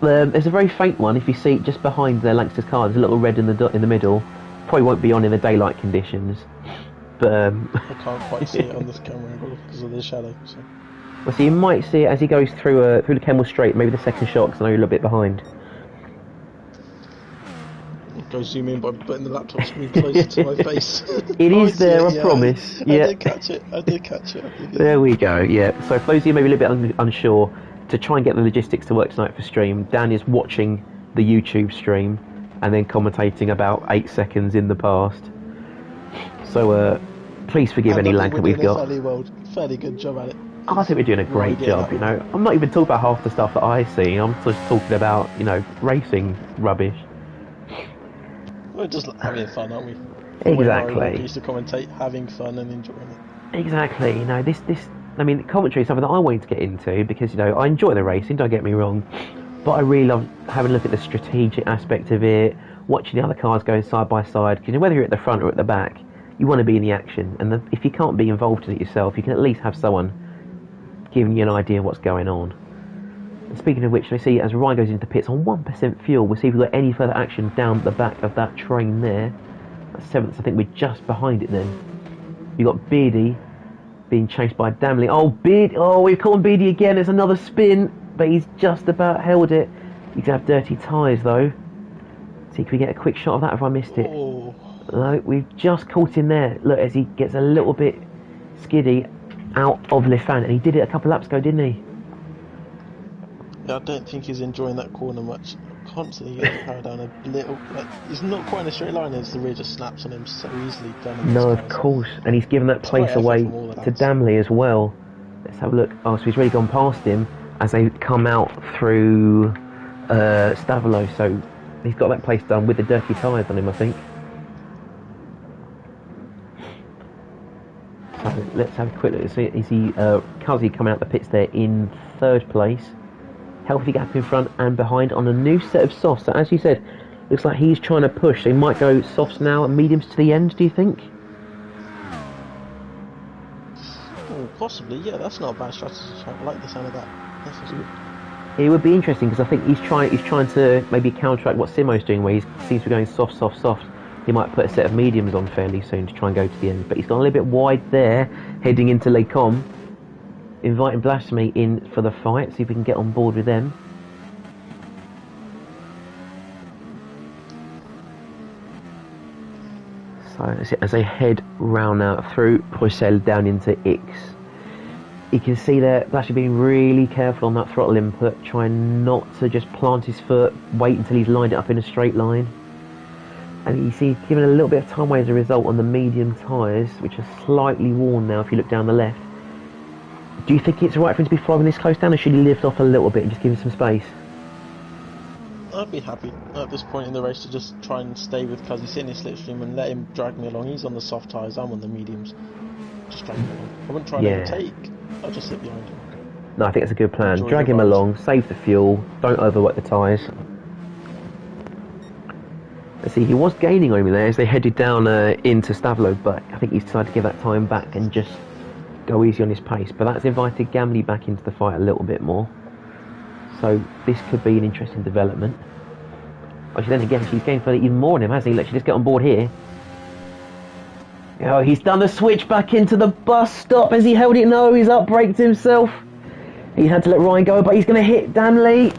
There's a very faint one. If you see just behind Lancaster's car, there's a little red in the middle. Probably won't be on in the daylight conditions, but I can't quite see it on this camera because of the shadow. So. Well, so you might see it as he goes through the Kemmel Straight, maybe the second shot, because I know you're a little bit behind. Go zoom in by putting the laptop screen closer to my face. It is there, I promise. I did catch it. There we go, yeah. So for those of you maybe a little bit unsure, to try and get the logistics to work tonight for stream, Dan is watching the YouTube stream and then commentating about 8 seconds in the past. So please forgive any lag that we've got. Fairly good job at it. I think we're doing a great job, you know. I'm not even talking about half the stuff that I see. I'm just talking about, racing rubbish. We're just having fun, aren't we? Exactly. We used to commentate, having fun and enjoying it. Exactly. Commentary is something that I wanted to get into because, I enjoy the racing, don't get me wrong, but I really love having a look at the strategic aspect of it, watching the other cars going side by side, because whether you're at the front or at the back, you want to be in the action, and if you can't be involved in it yourself, you can at least have someone giving you an idea of what's going on. Speaking of which, we see as Ryan goes into the pits on 1% fuel, we'll see if we've got any further action down the back of that train there. That's 7th, I think we're just behind it then. You've got Beardy being chased by Damley. Oh, Beardy! Oh, we've caught Beardy again. There's another spin, but he's just about held it. You can have dirty tyres though. See, can we get a quick shot of that if I missed it? Oh. No, we've just caught him there. Look, as he gets a little bit skiddy out of Le Fan, and he did it a couple laps ago, didn't he? Yeah, I don't think he's enjoying that corner much. Constantly getting the power down a little. Like, he's not quite in a straight line as the rear just snaps on him so easily. No, of course. And he's given that place away to Damley as well. Let's have a look. Oh, so he's really gone past him as they come out through Stavolo. So he's got that place done with the dirty tyres on him, I think. So let's have a quick look. You see Kazi come out the pits there in 3rd place. Healthy gap in front and behind on a new set of softs. So as you said, looks like he's trying to push. They might go softs now and mediums to the end, do you think? Oh, possibly, yeah, that's not a bad strategy. I like the sound of that. That's good. It would be interesting because I think he's trying to maybe counteract what Simo's doing, where he seems to be going soft, soft, soft. He might put a set of mediums on fairly soon to try and go to the end. But he's gone a little bit wide there, heading into Les Combes. Inviting Blasphemy in for the fight, see if we can get on board with them. So as they head round now through Bruxelles down into X, you can see there Blasphemy being really careful on that throttle input, trying not to just plant his foot, wait until he's lined it up in a straight line. And you see he's given a little bit of time away as a result on the medium tyres, which are slightly worn now if you look down the left. Do you think it's right for him to be following this close down, or should he lift off a little bit and just give him some space? I'd be happy at this point in the race to just try and stay with Cuzzy, sit in his slipstream and let him drag me along. He's on the soft tyres, I'm on the mediums. Just drag him along. I wouldn't try and overtake, I'll just sit behind him. No, I think that's a good plan. Drag him along, save the fuel, don't overwork the tyres. Let's see, he was gaining on him there as they headed down into Stavolo, but I think he's decided to give that time back and just go easy on his pace. But that's invited Gamley back into the fight a little bit more. So this could be an interesting development. Actually, then again, she's going for even more on him, hasn't he? Let's just get on board here. Oh, he's done the switch back into the bus stop. Has he held it? No, he's up-braked himself. He had to let Ryan go, but he's going to hit Damley.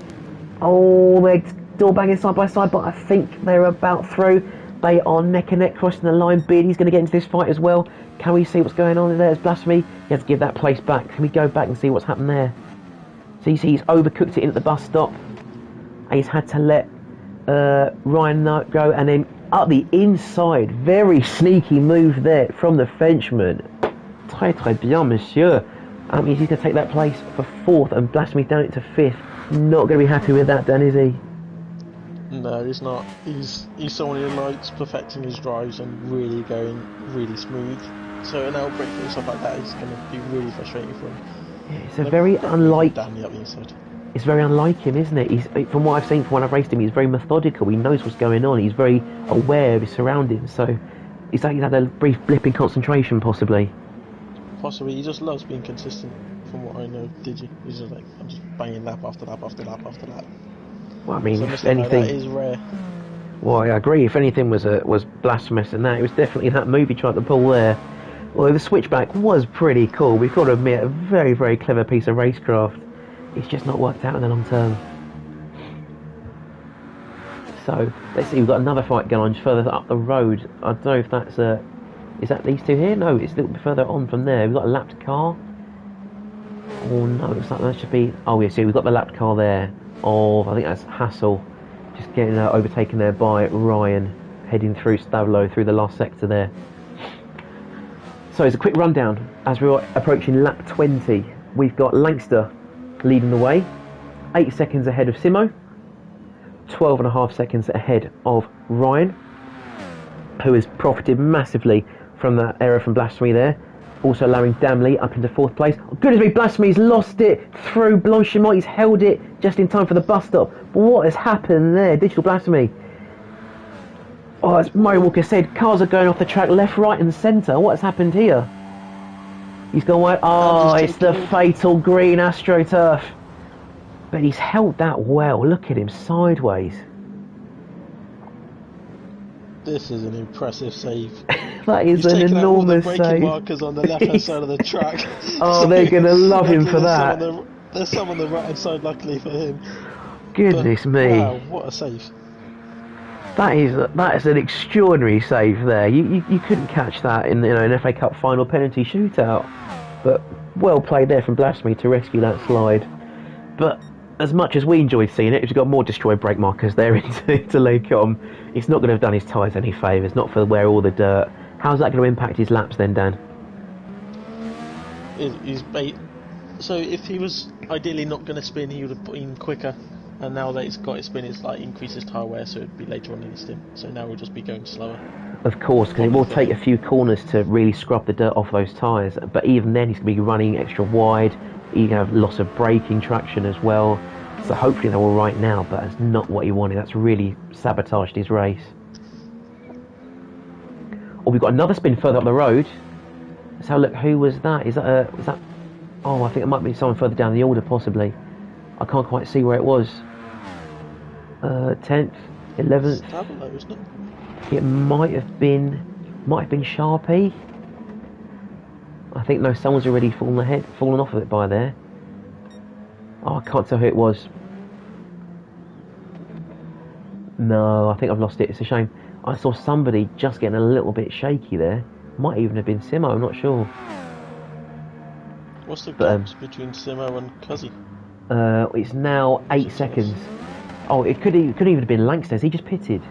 Oh, they're door banging side by side, but I think they're about through. They are neck and neck crossing the line. Beardy's going to get into this fight as well. Can we see what's going on there? There's Blasphemy. He has to give that place back. Can we go back and see what's happened there? So you see he's overcooked it in at the bus stop. And he's had to let Ryan go, and then up the inside, very sneaky move there from the Frenchman. Très très bien, monsieur. He's going to take that place for 4th, and Blasphemy down it to 5th. Not going to be happy with that, Dan, is he? No, he's not. He's someone who likes perfecting his drives and really going really smooth. So an outbreak and stuff like that is going to be really frustrating for him. Yeah, it's a very unlike. Danny up the inside. It's very unlike him, isn't it? He's, from what I've seen, from when I've raced him, he's very methodical. He knows what's going on. He's very aware of his surroundings. So it's like he's had a brief blip in concentration, possibly. Possibly. He just loves being consistent. From what I know, Digi. He's just like, I'm just banging lap after lap after lap after lap. Well, I mean, so if anything, like that is rare. Well, I agree. If anything was blasphemous in that, it was definitely that move he tried to pull there. Although the switchback was pretty cool. We've got to admit, a very, very clever piece of racecraft. It's just not worked out in the long term. So let's see. We've got another fight going on just further up the road. I don't know if that's is that these two here? No, it's a little bit further on from there. We've got a lapped car. Oh no, it looks like that should be. Oh yes, we've got the lapped car there. Of I think that's Hassel, just getting overtaken there by Ryan, heading through Stavolo through the last sector there. So it's a quick rundown as we're approaching lap 20. We've got Lankster leading the way, 8 seconds ahead of Simo, 12.5 seconds ahead of Ryan, who has profited massively from that error from Blasphemy there. Also allowing Damley up into 4th place. Oh, goodness me, Blasphemy's lost it through Blanchimont. He's held it just in time for the bus stop. But what has happened there? Digital Blasphemy. Oh, as Murray Walker said, cars are going off the track left, right and centre. What has happened here? He's gone wide. Oh, it's the fatal green AstroTurf. But he's held that well. Look at him sideways. This is an impressive save. That is He's an taken out all the enormous braking save. markers on the left-hand side of the track. Oh, they're going to love him for that. There's some on the right-hand side, luckily for him. Goodness But, me. wow, what a save. That is an extraordinary save there. You couldn't catch that in an FA Cup final penalty shootout. But well played there from Blasphemy to rescue that slide. But as much as we enjoyed seeing it, if you've got more destroyed brake markers there into Lecom, it's not going to have done his tyres any favours, not for where all the dirt. How's that going to impact his laps then, Dan? So if he was ideally not going to spin, he would have been quicker. And now that he's got his spin, it's like increases tyre wear, so it'd be later on in the stint. So now we'll just be going slower. Of course, because it will take a few corners to really scrub the dirt off those tyres. But even then, he's going to be running extra wide. You can have loss of braking traction as well. So hopefully they're all right now, but that's not what he wanted. That's really sabotaged his race. Oh, we've got another spin further up the road. Let's have a look. Who was that? Was that? Oh, I think it might be someone further down the order, possibly. I can't quite see where it was. 10th, 11th. Stabilo, isn't it? It might have been Sharpie. I think no, someone's already fallen off of it by there. Oh, I can't tell who it was. No, I think I've lost it. It's a shame. I saw somebody just getting a little bit shaky there. Might even have been Simo, I'm not sure. What's the gaps between Simo and Cuzzy? It's now 8 seconds. Oh, it could even have been Langster. Has he just pitted?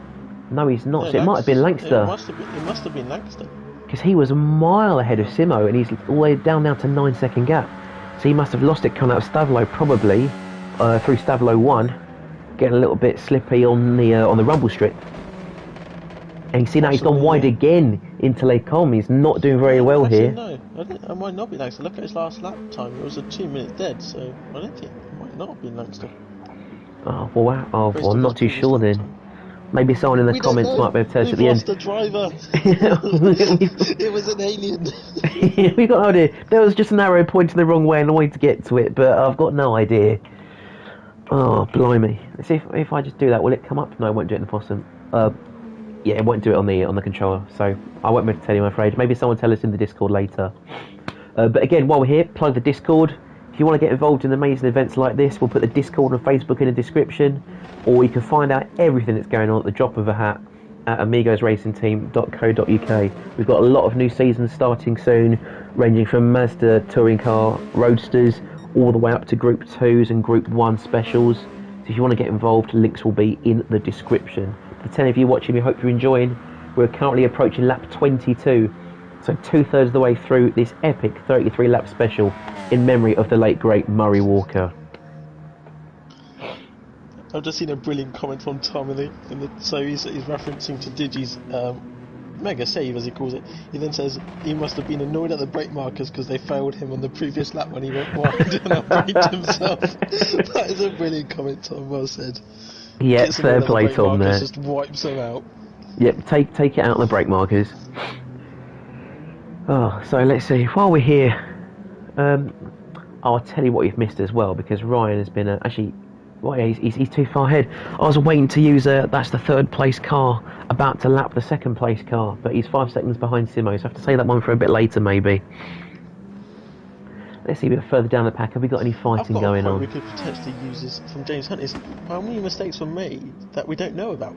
No, he's not. So it might have been Langster. It must have been Langster. Because he was a mile ahead of Simo, and he's all the way down now to 9 second gap. So he must have lost it coming out of Stavilo, probably through Stavilo 1, getting a little bit slippy on the rumble strip. And you see now he's gone wide again into Lecom. He's not doing very well here. No, it might not be Langster. Look at his last lap time. It was a 2-minute dead, so I don't think it might not have been Langster. Oh, well, I'm not too sure then. Maybe someone in the comments might be able to tell us at the end. We've lost the driver. It was an alien. We've got no idea. There was just an arrow pointing the wrong way and a way to get to it, but I've got no idea. Oh, blimey. Let's see if I just do that, will it come up? No, it won't do it in the possum. Yeah, it won't do it on the controller, so I won't be able to tell you, I'm afraid. Maybe someone will tell us in the Discord later. But again, while we're here, plug the Discord. If you want to get involved in amazing events like this, we'll put the Discord and Facebook in the description, or you can find out everything that's going on at the drop of a hat at amigosracingteam.co.uk. We've got a lot of new seasons starting soon, ranging from Mazda touring car roadsters all the way up to Group 2s and Group 1 specials. So if you want to get involved, links will be in the description. For 10 of you watching, we hope you're enjoying. We're currently approaching lap 22, so 2/3 of the way through this epic 33 lap special in memory of the late great Murray Walker. I've just seen a brilliant comment from Tom so he's referencing to Digi's mega save, as he calls it. He then says he must have been annoyed at the brake markers because they failed him on the previous lap when he went wide and outbraked himself. That is a brilliant comment, Tom. Well said. Yeah, fair play, Tom. There just wipes him out. Yep, take it out on the brake markers. Oh, so let's see. While we're here, I'll tell you what you've missed as well, because Ryan has been he's too far ahead. I was waiting to use that's the 3rd place car about to lap the 2nd place car, but he's 5 seconds behind Simo, so I have to save that one for a bit later maybe. Let's see a bit further down the pack. Have we got any fighting going on? We could potentially use this from James Hunt is how many mistakes were made that we don't know about.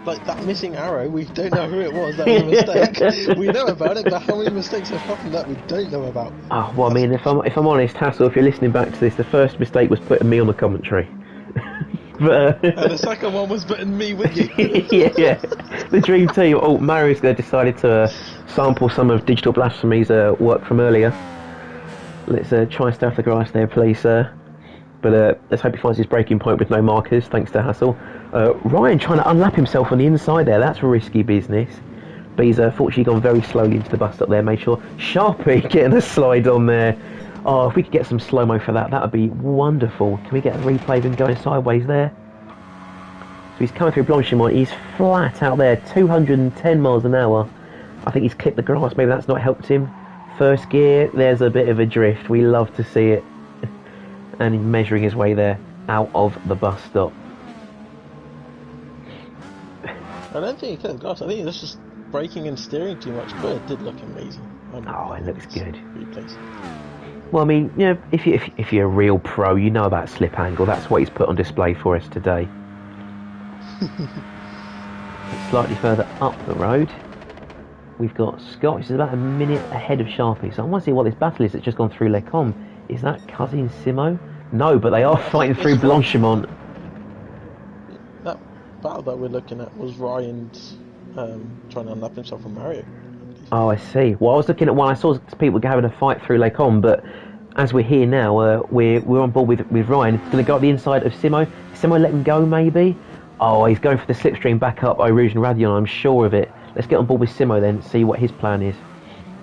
Like that missing arrow, we don't know who it was. That was a mistake. We know about it, but how many mistakes have happened that we don't know about? Oh, well, I mean, if I'm honest, Hassel, if you're listening back to this, the first mistake was putting me on the commentary. But, and the second one was putting me with you. yeah. The dream team. Oh, Mario's decided to sample some of Digital Blasphemy's work from earlier. Let's try and stay off the grass there, please, sir. But let's hope he finds his breaking point with no markers, thanks to Hassel. Ryan trying to unlap himself on the inside there. That's risky business. But he's fortunately gone very slowly into the bus stop there. Made sure Sharpie getting a slide on there. Oh, if we could get some slow-mo for that, that would be wonderful. Can we get a replay of him going sideways there? So he's coming through Blanchimont. He's flat out there, 210 miles an hour. I think he's clipped the grass. Maybe that's not helped him. First gear, there's a bit of a drift. We love to see it. And he's measuring his way there. out of the bus stop. I don't think he cut the glass. I think he was just braking and steering too much, but it did look amazing. Oh, it looks good. Really pleased. Well, I mean, you know, if you're a real pro, you know about slip angle. That's what he's put on display for us today. Slightly further up the road, we've got Scott, which is about a minute ahead of Sharpie. So I want to see what this battle is that's just gone through Les Combes. Is that Cousin Simo? No, but they are fighting through Blanchimont. That battle that we're looking at was Ryan's trying to unlap himself from Mario. Oh, I see. Well, I was looking at one. I saw people having a fight through Les Combes, but as we're here now, we're on board with Ryan. He's going to go up the inside of Simo. Simo let him go, maybe? Oh, he's going for the slipstream back up Eau Rouge and Radion, I'm sure of it. Let's get on board with Simo then, see what his plan is.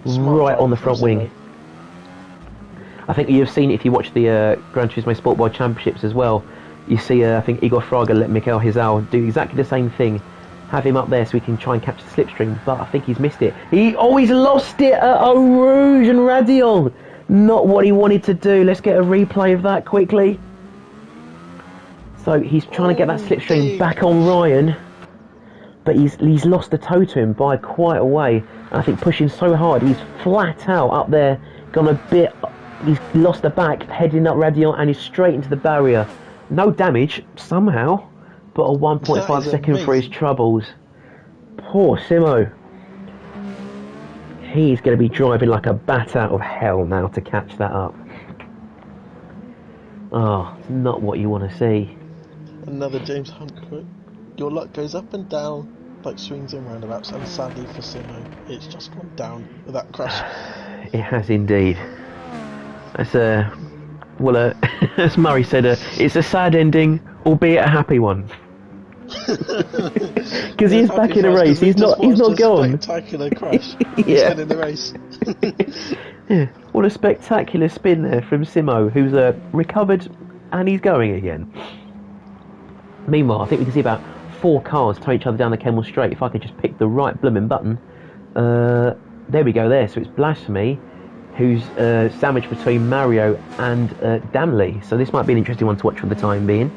Right on the front wing. I think you've seen it if you watch the Gran Turismo Sport World Championships as well. You see, I think Igor Fraga let Mikel Hizal do exactly the same thing. Have him up there so we can try and catch the slipstream, but I think he's missed it. He's lost it at Eau Rouge and Radion. Not what he wanted to do. Let's get a replay of that quickly. So he's trying to get that slipstream back on Ryan, but he's lost the toe to him by quite a way. And I think pushing so hard, he's flat out up there, gone a bit. He's lost the back, heading up Radion, and he's straight into the barrier. No damage somehow, but a 1.5 second for his troubles. Poor Simo. He's going to be driving like a bat out of hell now to catch that up. Oh, not what you want to see. Another James Hunt quote. Your luck goes up and down like swings and roundabouts, and sadly for Simo, it's just gone down with that crash. It has indeed. That's as Murray said, it's a sad ending, albeit a happy one. Because he's back in a race. He's not gone. Spectacular crash. Yeah. In the race. Yeah. What a spectacular spin there from Simo, who's recovered and he's going again. Meanwhile, I think we can see about 4 cars tow each other down the Kemmel Straight. If I could just pick the right blooming button. There we go there. So it's Blasphemy, who's sandwiched between Mario and Damley. So this might be an interesting one to watch for the time being.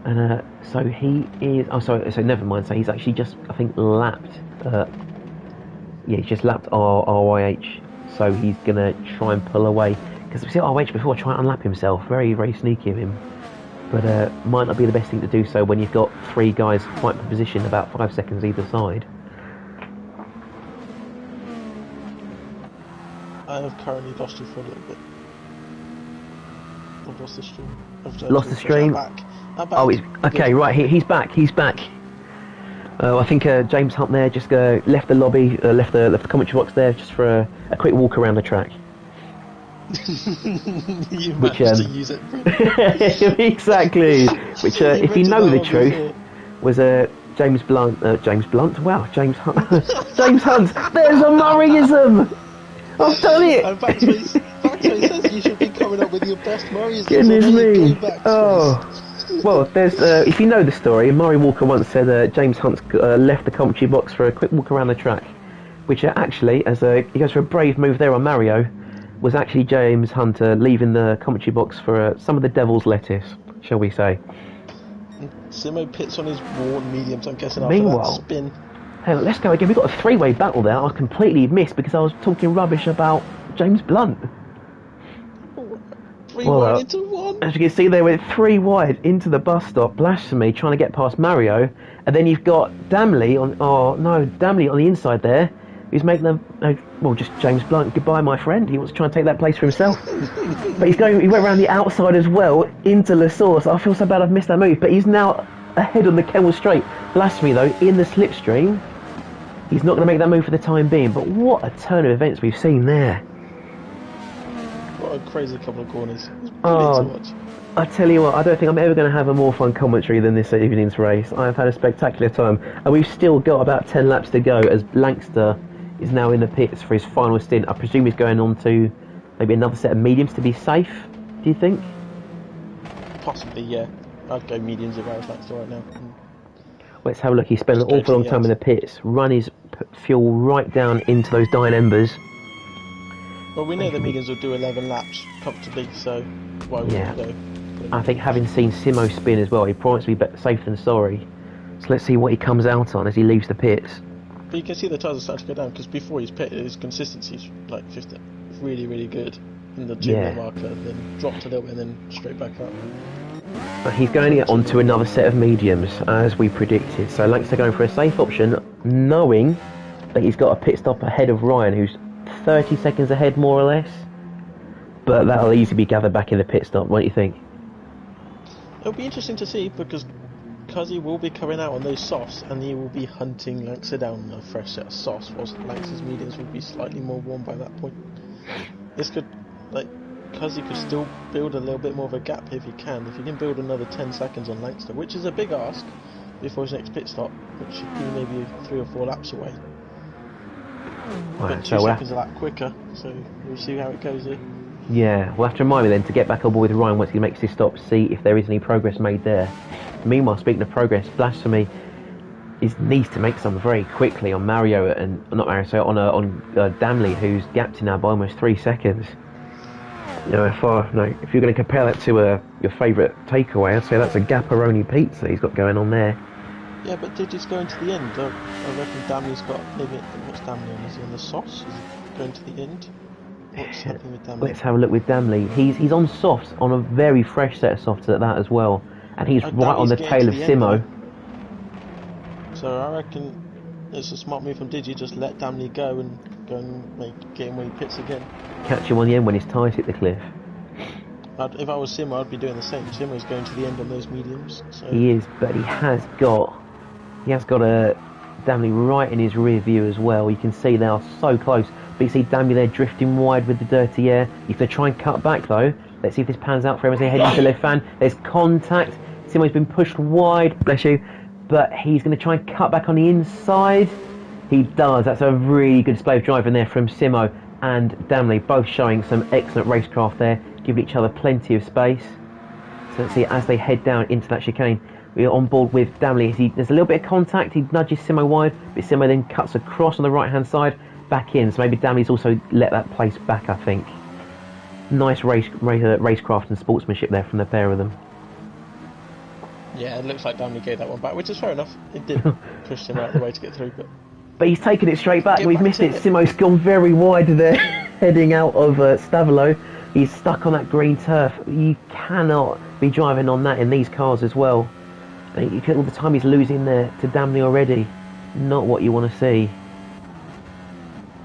And so he is. Oh, sorry. So never mind. So he's actually just, I think, lapped. Yeah, he's just lapped RYH. So he's gonna try and pull away. Because we see RYH before try and unlap himself. Very, very sneaky of him. But might not be the best thing to do so when you've got 3 guys fighting for position about 5 seconds either side. I have currently lost you for a little bit. I've lost the stream. Lost the stream? I'm back. Oh, okay, right, he's back. I think James Hunt there just left the lobby, left the commentary box there just for a quick walk around the track. You managed to use it. Exactly. Which, if you know the truth, was James Blunt. Wow, James Hunt. James Hunt. There's a Murrayism. I've done it. And back to he says you should be coming up with your best Murrayism. Goodness me. Oh. Well, there's if you know the story, Murray Walker once said James Hunt left the commentary box for a quick walk around the track, which actually, as he goes for a brave move there on Mario, was actually James Hunter leaving the commentary box for some of the devil's lettuce, shall we say. Simo pits on his worn mediums, I'm guessing, after Meanwhile, that spin. Hey, let's go again. We've got a 3-way battle there. I completely missed because I was talking rubbish about James Blunt. 3 wide into 1. As you can see, they went 3 wide into the bus stop. Blasphemy trying to get past Mario, and then you've got Damley on. Oh no, Damley on the inside there. He's making them. Well, just James Blunt. Goodbye, my friend. He wants to try and take that place for himself. But he's going. He went around the outside as well into La Source. I feel so bad I've missed that move. But he's now ahead on the Kemmel Straight. Blasphemy though in the slipstream. He's not going to make that move for the time being. But what a turn of events we've seen there. What a crazy couple of corners. Oh, I tell you what, I don't think I'm ever going to have a more fun commentary than this evening's race. I've had a spectacular time, and we've still got about 10 laps to go as Lankster is now in the pits for his final stint. I presume he's going on to maybe another set of mediums to be safe, do you think? Possibly, yeah. I'd go mediums if I was Lankster right now. Let's have a look. He spent an awful long time in the pits, run his fuel right down into those dying embers. Well, we know the mediums will do 11 laps comfortably, so why would we go? I think having seen Simo spin as well, he promised to be safe than sorry. So let's see what he comes out on as he leaves the pits. But you can see the tyres are starting to go down, because before he's pitted, his consistency's like really, really good in the 2-minute marker, then dropped a little bit and then straight back up. But he's going onto another set of mediums, as we predicted. So Lankster going for a safe option, knowing that he's got a pit stop ahead of Ryan, who's 30 seconds ahead, more or less. But that'll easily be gathered back in the pit stop. What do you think? It'll be interesting to see, because Cuzzy will be coming out on those softs, and he will be hunting Lankster down on a fresh set of softs, whilst Lankster's mediums will be slightly more warm by that point. This could, like, Cuzzy could still build a little bit more of a gap if he can. If he can build another 10 seconds on Lankster, which is a big ask before his next pit stop, which should be maybe 3 or 4 laps away. Right, but 2 seconds a lap quicker, so we'll see how it goes here. Yeah, we'll have to remind me then to get back on board with Ryan once he makes his stop, see if there is any progress made there. Meanwhile, speaking of progress, Blasphemy needs to make some very quickly on Mario and not Mario, so on Damley, who's gapped in now by almost 3 seconds. You know, if you're going to compare that to your favourite takeaway, I'd say that's a Gapperoni pizza he's got going on there. Yeah, but Digi's going to the end. I reckon Damley's got maybe. What's Damley on? Is he on the sauce? Is he going to the end? What's happening with Damley? Let's have a look with Damley. He's on softs, on a very fresh set of softs at that as well, and he's right on the tail of Simo. So I reckon it's a smart move from Digi. Just let Damley go and get him when he pits again. Catch him on the end when his tyres hit the cliff. If I was Simo, I'd be doing the same. Simo's going to the end on those mediums. So. He is, but he has got a Damley right in his rear view as well. You can see they are so close. But you see Damley there drifting wide with the dirty air. He's going to try and cut back though. Let's see if this pans out for him as they head into left fan. There's contact. Simo's been pushed wide, bless you. But he's going to try and cut back on the inside. He does. That's a really good display of driving there from Simo and Damley, both showing some excellent racecraft there, giving each other plenty of space. So let's see, as they head down into that chicane, we are on board with Damley. There's a little bit of contact, he nudges Simo wide, but Simo then cuts across on the right hand side, back in, so maybe Damley's also let that place back, I think. Nice racecraft and sportsmanship there from the pair of them. Yeah, it looks like Damley gave that one back, which is fair enough. It did push him out of the way to get through, but he's taken it straight back. We've missed it. Simo's gone very wide there, heading out of Stavolo. He's stuck on that green turf. You cannot be driving on that in these cars as well. All the time he's losing there to Damley already. Not what you want to see.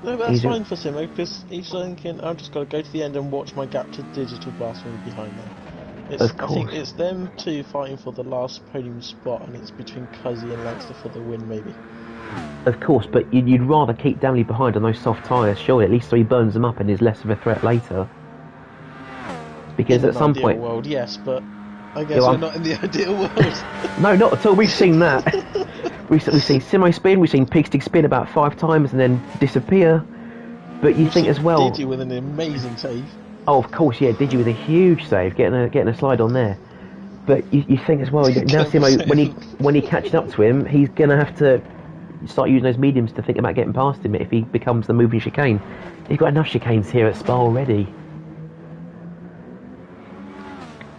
No, but that's fine for Simo, because he's thinking, I've just got to go to the end and watch my gap to Digital Blasphemy behind there. I think it's them two fighting for the last podium spot, and it's between Cuzzy and Lankster for the win, maybe. Of course, but you'd rather keep Damley behind on those soft tyres, surely, at least so he burns them up and is less of a threat later. Because at some point... world, yes, but I guess we're not in the ideal world. No, not at all. We've seen that. We've seen Simo spin, we've seen Pigstick spin about 5 times and then disappear. But you think as well... Digi with an amazing save. Oh, of course, yeah, Digi with a huge save, getting a slide on there. But you think as well, now Simo, when he catches up to him, he's going to have to start using those mediums to think about getting past him if he becomes the moving chicane. He's got enough chicanes here at Spa already.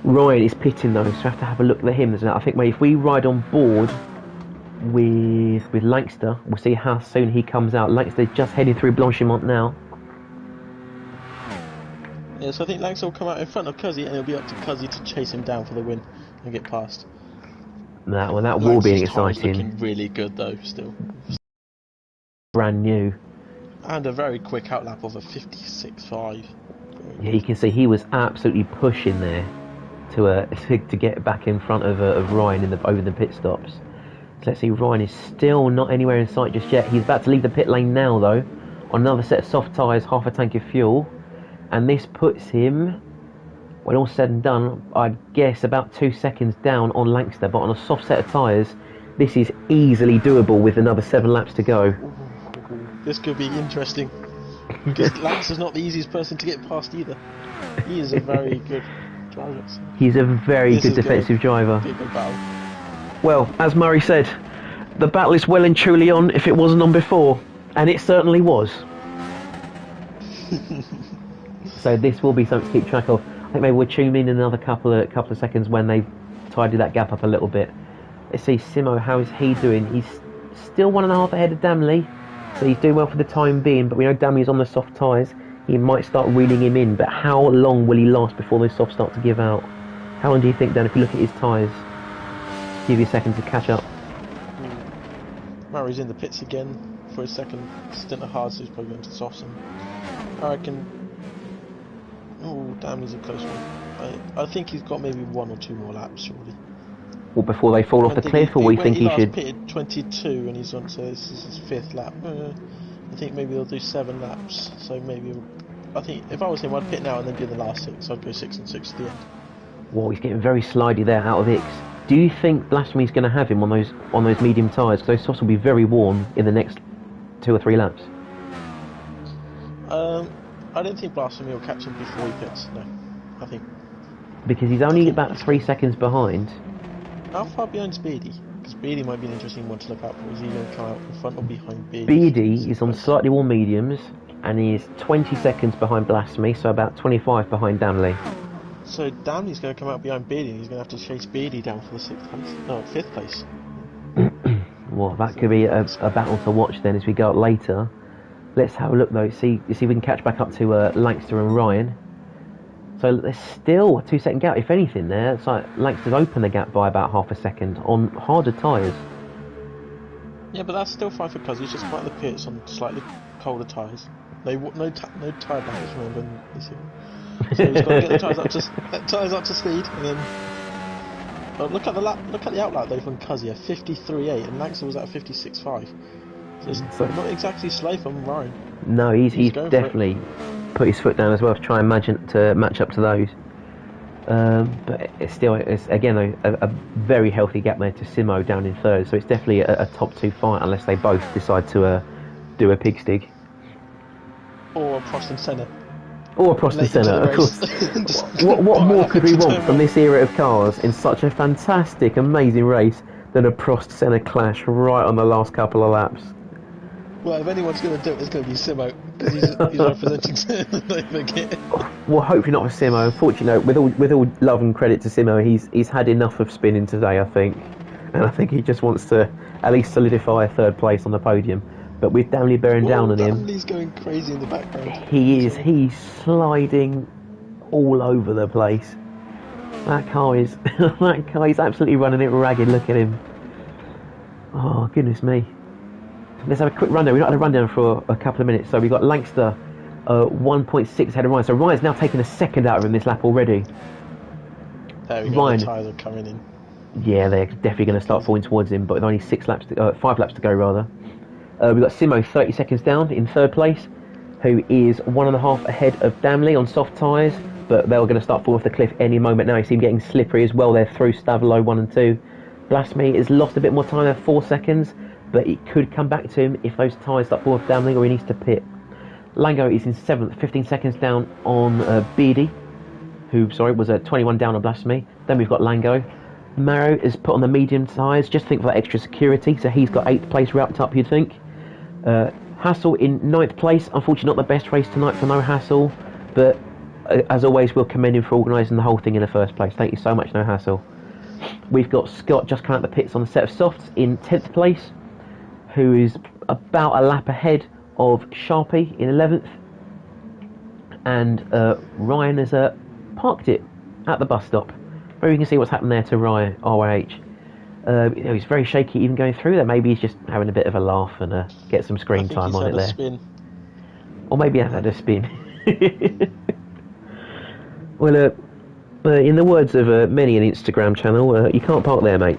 Ryan is pitting though, so we have to have a look at him. I think maybe if we ride on board with Lankster, we'll see how soon he comes out. Lankster's just heading through Blanchimont now. Yeah, so I think Lankster will come out in front of Cuzzy, and it'll be up to Cuzzy to chase him down for the win and get past. That will be exciting. Looking really good though, still. Brand new. And a very quick outlap of a 56.5. Yeah, you can see he was absolutely pushing there to get back in front of Ryan over the pit stops. So let's see, Ryan is still not anywhere in sight just yet. He's about to leave the pit lane now though, on another set of soft tyres, half a tank of fuel, and this puts him, when all's said and done, I guess about 2 seconds down on Lankster, but on a soft set of tyres, this is easily doable with another 7 laps to go. This could be interesting, because Lankster's not the easiest person to get past either. He is a very good driver. So. He's a very good defensive driver. Well, as Murray said, the battle is well and truly on if it wasn't on before, and it certainly was. So this will be something to keep track of. I think maybe we'll tune in another couple of seconds when they've tidied that gap up a little bit. Let's see, Simo, how is he doing? He's still 1.5 ahead of Damley, so he's doing well for the time being, but we know Damley's on the soft tyres. He might start reeling him in, but how long will he last before those softs start to give out? How long do you think, Dan, if you look at his tyres? Give you a second to catch up. Murray's in the pits again for his second stint of hard, so he's probably going to soften. I reckon... Oh, Damley's a close one. I think he's got maybe 1 or 2 more laps, surely. Well, before they fall off the cliff, or we think he should... He pitted 22 and he's on, so this is his 5th lap. I think maybe they'll do 7 laps, so maybe... I think if I was him, I'd pit now and then do the last 6. I'd go 6 and 6 at the end. Well, he's getting very slidey there out of Ix. Do you think Blasphemy's going to have him on those medium tyres? Because those softs will be very warm in the next 2 or 3 laps. I don't think Blasphemy will catch him before he pits. No, I think because he's only about 3 seconds behind. How far behind is Beardy? Because Beardy might be an interesting one to look out for. Is he going to come out in front or behind Beardy? Beardy is on slightly warm mediums, and he is 20 seconds behind Blasphemy, so about 25 behind Damley. So Damley's going to come out behind Beardy, and he's going to have to chase Beardy down for the 6th place. No, 5th place. Well, that could be a battle to watch then as we go up later. Let's have a look though, see if we can catch back up to Lancaster and Ryan. So there's still a 2-second gap, if anything there. It's like Lancaster's opened the gap by about half a second on harder tyres. Yeah, but that's still fine for Cuz. He's just come out of the pits on slightly colder tyres. No tyre damage, remember, this year. So he's got to get the tyres up to speed, and then... But look at the outlap though from Cuz here, 53.8, and Lancaster was at 56.5. So it's not exactly slow from Ryan. No, he's definitely put his foot down as well to try and match up to those. But it's again though a very healthy gap there to Simo down in 3rd. So it's definitely a top 2 fight unless they both decide to do a pig stig. Or a Prost and Senna. Or a Prost and Senna, of course. What more could we want from this era of cars in such a fantastic, amazing race than a Prost-Senna clash right on the last couple of laps? Well, if anyone's going to do it, it's going to be Simo, because he's representing Senna, don't forget. Well, hopefully not for Simo. Unfortunately, with all love and credit to Simo, he's had enough of spinning today, I think. And I think he just wants to at least solidify a 3rd place on the podium. But with Damley bearing down on him... Damley's going crazy in the background. He's sliding all over the place. That car is absolutely running it ragged, look at him. Oh, goodness me. Let's have a quick rundown. We've not had a rundown for a couple of minutes. So we've got Lancaster 1.6 ahead of Ryan. So Ryan's now taken a second out of him this lap already. There we go, Ryan, the tyres are coming in. Yeah, they're definitely going to start falling towards him, but with only 5 laps to go rather. We've got Simo 30 seconds down in 3rd place, who is 1.5 ahead of Damley on soft tyres, but they're going to start falling off the cliff any moment now. You see him getting slippery as well there through Stavelo 1 and 2. Blasphemy has lost a bit more time there, 4 seconds, but it could come back to him if those tyres start falling off Damley or he needs to pit. Lango is in 7th, 15 seconds down on Beardy, who was 21 down on Blasphemy. Then we've got Lango. Marrow is put on the medium tyres, just think for that extra security, so he's got 8th place wrapped up, you'd think. Hassel in 9th place, unfortunately not the best race tonight for No Hassel, but as always we'll commend him for organising the whole thing in the first place. Thank you so much, No Hassel. We've got Scott just come out the pits on a set of softs in 10th place, who is about a lap ahead of Sharpie in 11th, and Ryan has parked it at the bus stop. Maybe you can see what's happened there to Ryan, RYH. He's very shaky even going through there. Maybe he's just having a bit of a laugh and get some screen time on it there. Spin. Or maybe he has had a spin. Well, in the words of many an Instagram channel, you can't park there, mate.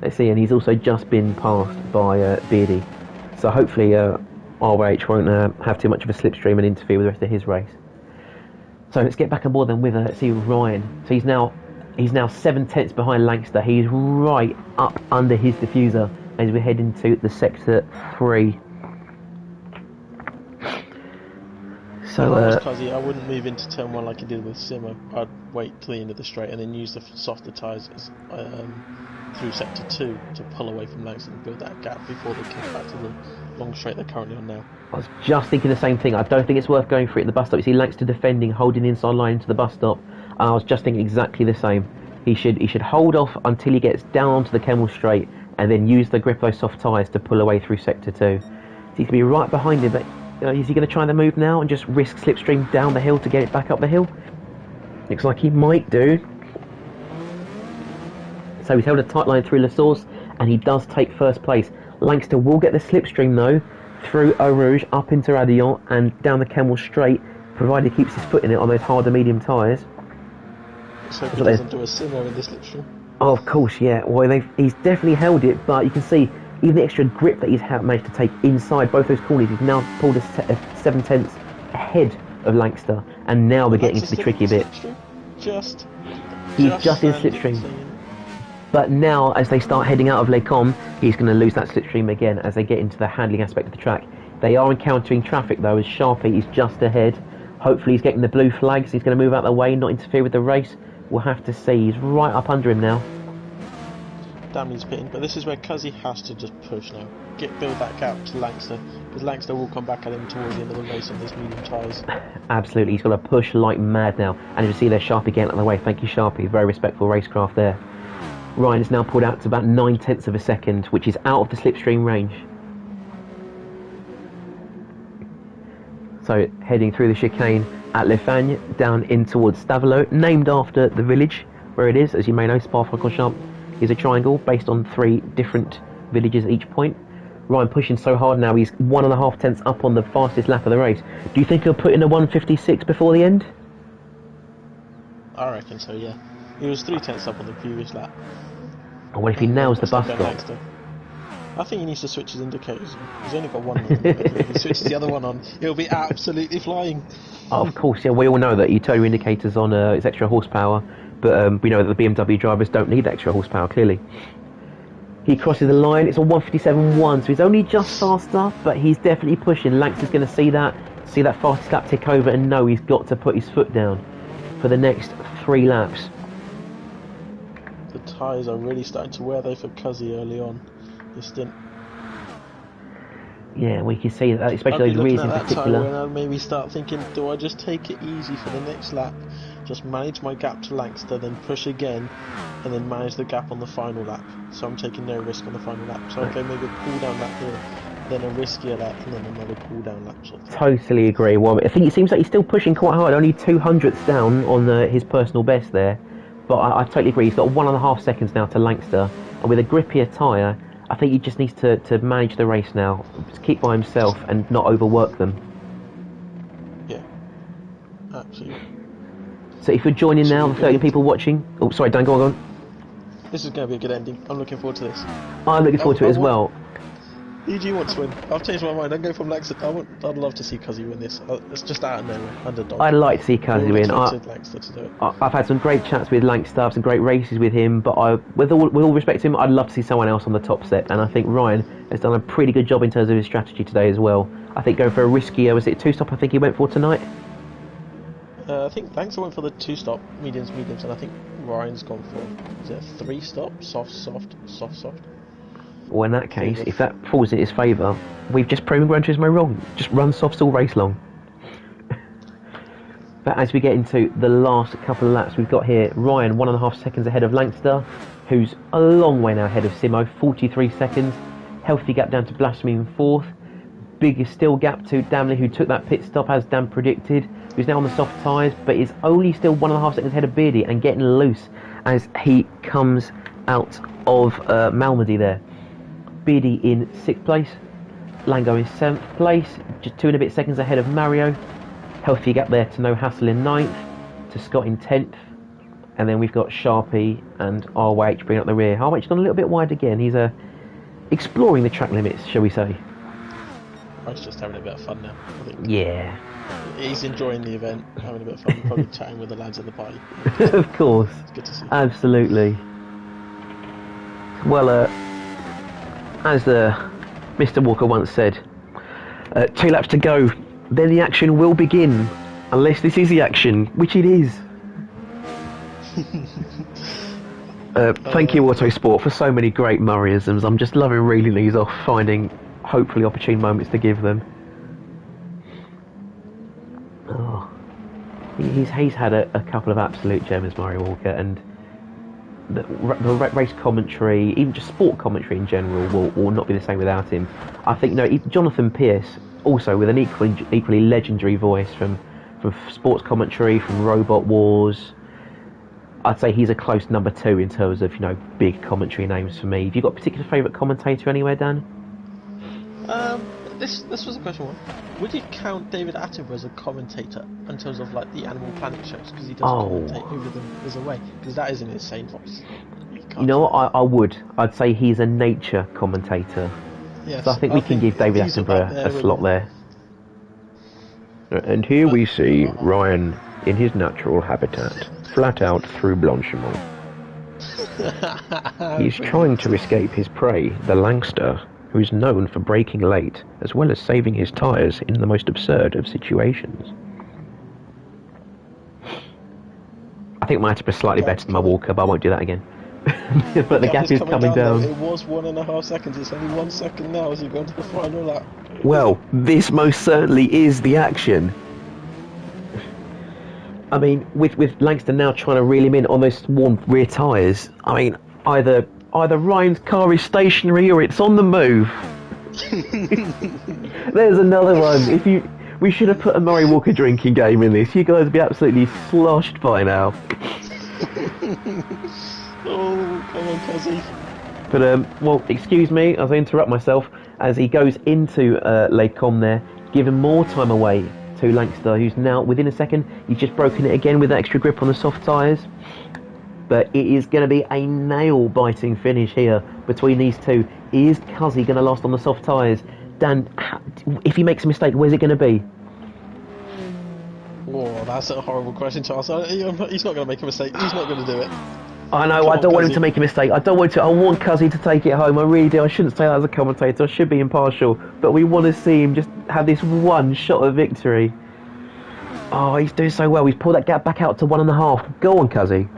Let's see, and he's also just been passed by Beardy. So hopefully RYH won't have too much of a slipstream and interfere with the rest of his race. So let's get back on board then with Ryan. So he's now 7/10 behind Lancaster. He's right up under his diffuser as we head into the sector 3. So, if I was Cuzzy, I wouldn't move into turn 1 like he did with Simo. I'd wait till the end of the straight and then use the softer tyres through sector 2 to pull away from Langston and build that gap before they kick back to the long straight they're currently on now. I was just thinking the same thing. I don't think it's worth going for it at the bus stop. You see Langston defending, holding the inside line into the bus stop. And I was just thinking exactly the same. He should hold off until he gets down onto the Kemmel straight and then use the grip of those soft tyres to pull away through sector 2. He's going to be right behind him, but is he going to try the move now and just risk slipstream down the hill to get it back up the hill? Looks like he might do. So he's held a tight line through La Source and he does take first place. Langston will get the slipstream though through Eau Rouge up into Radillon and down the Kemmel straight, provided he keeps his foot in it on those harder medium tyres. So he doesn't do a Simo in this slipstream. Oh, of course, yeah. Well, he's definitely held it, but you can see even the extra grip that he's managed to take inside both those corners, he's now pulled a 7/10 ahead of Langston, and now we're getting into the tricky bit. He's just in slipstream. But now, as they start heading out of Les Combes, he's going to lose that slipstream again as they get into the handling aspect of the track. They are encountering traffic though, as Sharpie is just ahead. Hopefully he's getting the blue flags, he's going to move out of the way, not interfere with the race. We'll have to see. He's right up under him now. Damon's pitting, but this is where Cuzzy has to just push now. Build that gap to Langston, because Langston will come back at him towards the end of the race on those medium tyres. Absolutely, he's got to push like mad now. And you see there Sharpie getting out of the way. Thank you, Sharpie. Very respectful racecraft there. Ryan is now pulled out to about 9/10 of a second, which is out of the slipstream range. So heading through the chicane at Le Fagne, down in towards Stavelot, named after the village where it is. As you may know, Spa-Francorchamps is a triangle based on 3 different villages at each point. Ryan pushing so hard now, he's 1.5 tenths up on the fastest lap of the race. Do you think he'll put in a 1:56 before the end? I reckon so, yeah. He was 3 tenths up on the previous lap. Or what if he nails the bus stop? I think he needs to switch his indicators. He's only got one indicator. If he switches the other one on, he'll be absolutely flying. Oh, of course, yeah. We all know that you turn your indicators on, it's extra horsepower, but we know that the BMW drivers don't need extra horsepower, clearly. He crosses the line, it's a 1:57.1, so he's only just faster, but he's definitely pushing. Langston's going to see that fastest lap tick over and know he's got to put his foot down for the next 3 laps. The tyres are really starting to wear though for Cuzzy early on. This stint. Yeah, we can see that, especially those rears in particular. And I'll maybe start thinking, do I just take it easy for the next lap, just manage my gap to Langston, then push again, and then manage the gap on the final lap. So I'm taking no risk on the final lap. So okay, maybe a cool down lap here, then a riskier lap, and then another cool down lap. Sort of. Totally agree. Well, I think it seems like he's still pushing quite hard, only 200ths down on his personal best there. But I totally agree. He's got 1.5 seconds now to Langston, and with a grippier tyre, I think he just needs to manage the race now, just keep by himself and not overwork them. Yeah, absolutely. So if you're joining now, the 30 people watching... Oh, sorry, Dan, go on. This is going to be a good ending. I'm looking forward to this. I'm looking forward to it as well. Who do you want to win? I've changed my mind. I'm going from Langston. I'd love to see Cuzzy win this. It's just out of nowhere. Underdog. I'd like to see Cuzzy win. I've had some great chats with Langston, some great races with him, but with all respect to him, I'd love to see someone else on the top step, and I think Ryan has done a pretty good job in terms of his strategy today as well. I think going for a riskier, was it 2-stop I think he went for tonight? I think Langston went for the 2-stop, mediums, and I think Ryan's gone for, is it a 3-stop? Soft. Well, in that case, if that falls in his favour, we've just proven Gran Turismo wrong. Just run softs all race long. But as we get into the last couple of laps, we've got here Ryan 1.5 seconds ahead of Langston, who's a long way now ahead of Simo, 43 seconds. Healthy gap down to Blasphemy in 4th. Biggest still gap to Damley, who took that pit stop as Dan predicted, who's now on the soft tyres, but is only still 1.5 seconds ahead of Beardy and getting loose as he comes out of Malmedy there. Beardy in 6th place, Lango in 7th place, just 2 and a bit seconds ahead of Mario. Healthy gap there to No Hassle in 9th, to Scott in 10th, and then we've got Sharpie and RYH bringing up the rear. RYH gone a little bit wide again. He's exploring the track limits, shall we say. He's just having a bit of fun now, I think. Yeah. He's enjoying the event, having a bit of fun, probably chatting with the lads at the party. Of course. It's good to see. Absolutely. Well, as Mr. Walker once said, 2 laps to go then the action will begin. Unless this is the action, which it is. Thank you, Autosport, for so many great Murrayisms. I'm just loving reeling these off, finding hopefully opportune moments to give them. Oh. He's had a couple of absolute gems, Murray Walker, and the race commentary, even just sport commentary in general, will not be the same without him. I think, Jonathan Pearce, also with an equally legendary voice from sports commentary, from Robot Wars. I'd say he's a close number 2 in terms of, big commentary names for me. Have you got a particular favourite commentator anywhere, Dan? This was a question one. Would you count David Attenborough as a commentator in terms of like the Animal Planet shows? Because he does commentate Who Rhythm Is Away. Because that is an insane voice. You know what? I would. I'd say he's a nature commentator. Yes, so I think we can give David Attenborough a slot there. And here we see Ryan in his natural habitat, flat out through Blanchimont. He's trying to escape his prey, the Langster, who is known for braking late, as well as saving his tyres in the most absurd of situations. I think my Attenborough's slightly better than my Walker, but I won't do that again. But the gap is coming down. It was 1.5 seconds, it's only 1 second now as you go into the final lap. Well, this most certainly is the action. I mean, with Langster now trying to reel him in on those worn rear tyres, I mean, either Ryan's car is stationary or it's on the move. There's another one. We should have put a Murray Walker drinking game in this. You guys would be absolutely sloshed by now. Oh, come on, Cuzzy. But, well, excuse me as I interrupt myself, as he goes into Les Combes there, giving more time away to Langster, who's now, within a second, he's just broken it again with that extra grip on the soft tyres. But it is going to be a nail-biting finish here between these two. Is Cuzzy going to last on the soft tyres? Dan, if he makes a mistake, where's it going to be? Oh, that's a horrible question, Charles. He's not going to make a mistake. He's not going to do it. I know, I don't want him to make a mistake. I want Cuzzy to take it home. I really do. I shouldn't say that as a commentator. I should be impartial. But we want to see him just have this one shot of victory. Oh, he's doing so well. He's pulled that gap back out to 1.5. Go on, Cuzzy.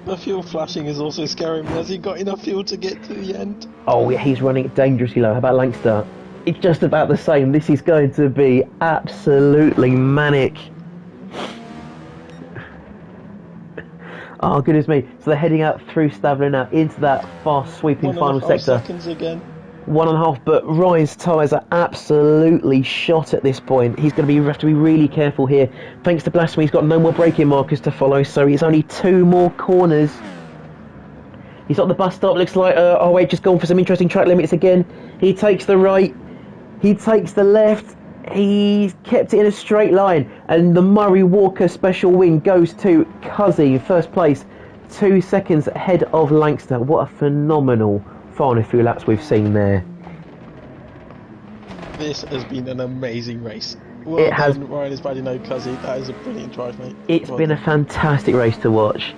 The fuel flashing is also scaring me. Has he got enough fuel to get to the end? Oh, he's running dangerously low. How about Langster? It's just about the same. This is going to be absolutely manic. Oh, goodness me. So they're heading out through Stavler now into that fast sweeping final sector. 1.5 seconds again. 1.5, but Ryan's tyres are absolutely shot at this point. He's going to have to be really careful here. Thanks to Blasphemy, he's got no more braking markers to follow, so he's only 2 more corners. He's at the bus stop, looks like, oh wait, just gone for some interesting track limits again. He takes the right, he takes the left, he's kept it in a straight line, and the Murray Walker special win goes to Cuzzy in first place, 2 seconds ahead of Langster. What a phenomenal final few laps we've seen there. This has been an amazing race. Well it has. Ryan is badly no Cuzzy. That is a brilliant drive, mate. It's been a fantastic race to watch.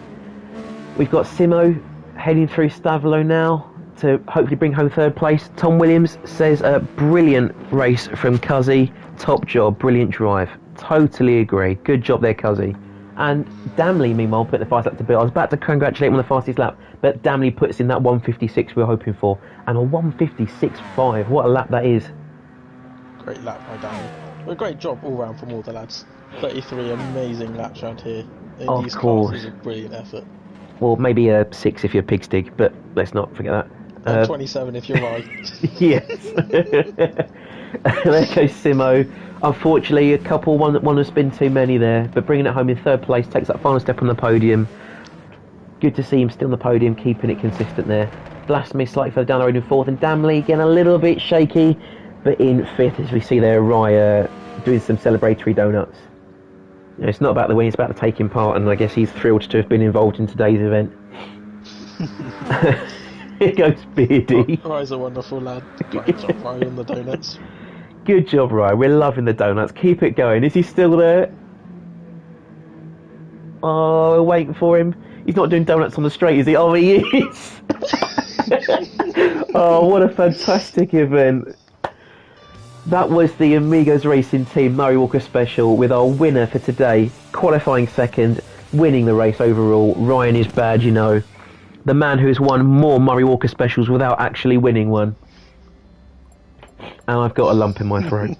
We've got Simo heading through Stavelo now to hopefully bring home third place. Tom Williams says a brilliant race from Cuzzy. Top job, brilliant drive. Totally agree. Good job there, Cuzzy. And Damley, meanwhile, put the fast lap to boot. I was about to congratulate him on the fastest lap, but Damley puts in that 156 we were hoping for. And a 156.5. What a lap that is. Great lap by Damley. A great job all round from all the lads. 33 amazing laps around here. In these cars is a brilliant effort. Well, maybe a 6 if you're Pigstig, but let's not forget that. 27 if you're right. Yes. There goes Simo. Unfortunately, one has been too many there, but bringing it home in third place takes that final step on the podium. Good to see him still on the podium, keeping it consistent there. Blasphemy slightly further down the road in fourth, and Damley again a little bit shaky, but in fifth as we see there Raya doing some celebratory donuts. It's not about the win, it's about the taking part, and I guess he's thrilled to have been involved in today's event. Here goes Beardy. Raya's a wonderful lad. Great job, Ryan, on the donuts. Good job, Ryan. We're loving the donuts. Keep it going. Is he still there? Oh, we're waiting for him. He's not doing donuts on the straight, is he? Oh, he is. Oh, what a fantastic event. That was the Amigos Racing Team Murray Walker Special with our winner for today, qualifying second, winning the race overall. Ryan is bad, you know. The man who has won more Murray Walker Specials without actually winning one. And I've got a lump in my throat.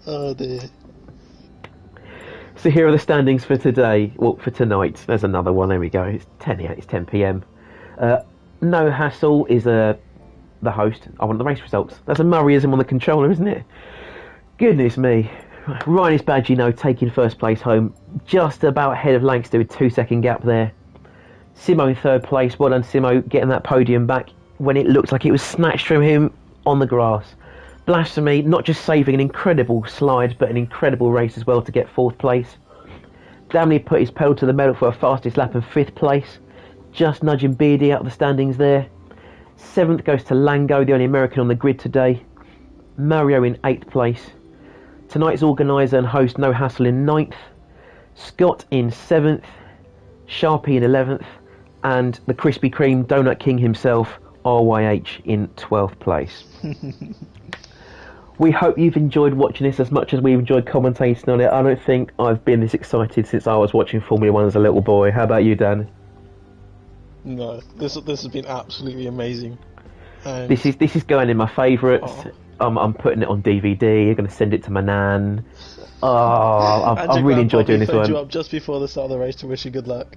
Oh dear. So here are the standings for today. Well, for tonight. There's another one. There we go. It's 10 p.m. No Hassle is the host. I want the race results. That's a Murrayism on the controller, isn't it? Goodness me. Ryan is bad, you know, taking first place home. Just about ahead of Langston with 2-second gap there. Simo in third place. Well done, Simo, getting that podium back when it looked like it was snatched from him on the grass. Blasphemy, not just saving an incredible slide, but an incredible race as well to get fourth place. Damon put his pedal to the metal for a fastest lap and fifth place. Just nudging Beardy out of the standings there. Seventh goes to Lango, the only American on the grid today. Mario in eighth place. Tonight's organiser and host No Hassle in ninth. Scott in seventh. Sharpie in 11th. And the Krispy Kreme Donut King himself, RYH, in 12th place. We hope you've enjoyed watching this as much as we've enjoyed commentating on it. I don't think I've been this excited since I was watching Formula 1 as a little boy. How about you, Dan? No, this has been absolutely amazing. And This is going in my favourites. I'm putting it on DVD. I'm going to send it to my nan. I've really enjoyed doing this one. You up just before the start of the race to wish you good luck.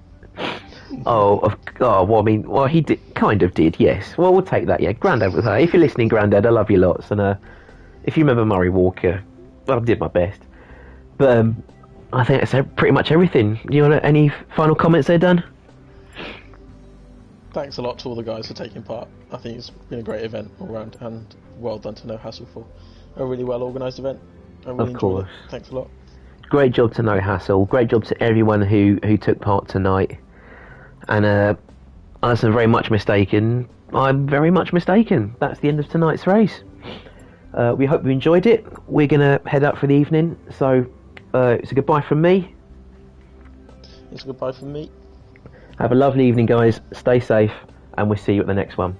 Well, he kind of did, yes. Well, we'll take that, yeah. Grandad was her. If you're listening, Grandad, I love you lots. And if you remember Murray Walker, I did my best. But I think that's pretty much everything. You want any final comments there, Dan? Thanks a lot to all the guys for taking part. I think it's been a great event all round, and well done to No Hassle for a really well organised event. I really enjoyed it. Thanks a lot. Great job to No Hassle. Great job to everyone who took part tonight. And unless I'm very much mistaken, I'm very much mistaken. That's the end of tonight's race. We hope you enjoyed it. We're going to head out for the evening. So it's a goodbye from me. It's a goodbye from me. Have a lovely evening, guys. Stay safe, and we'll see you at the next one.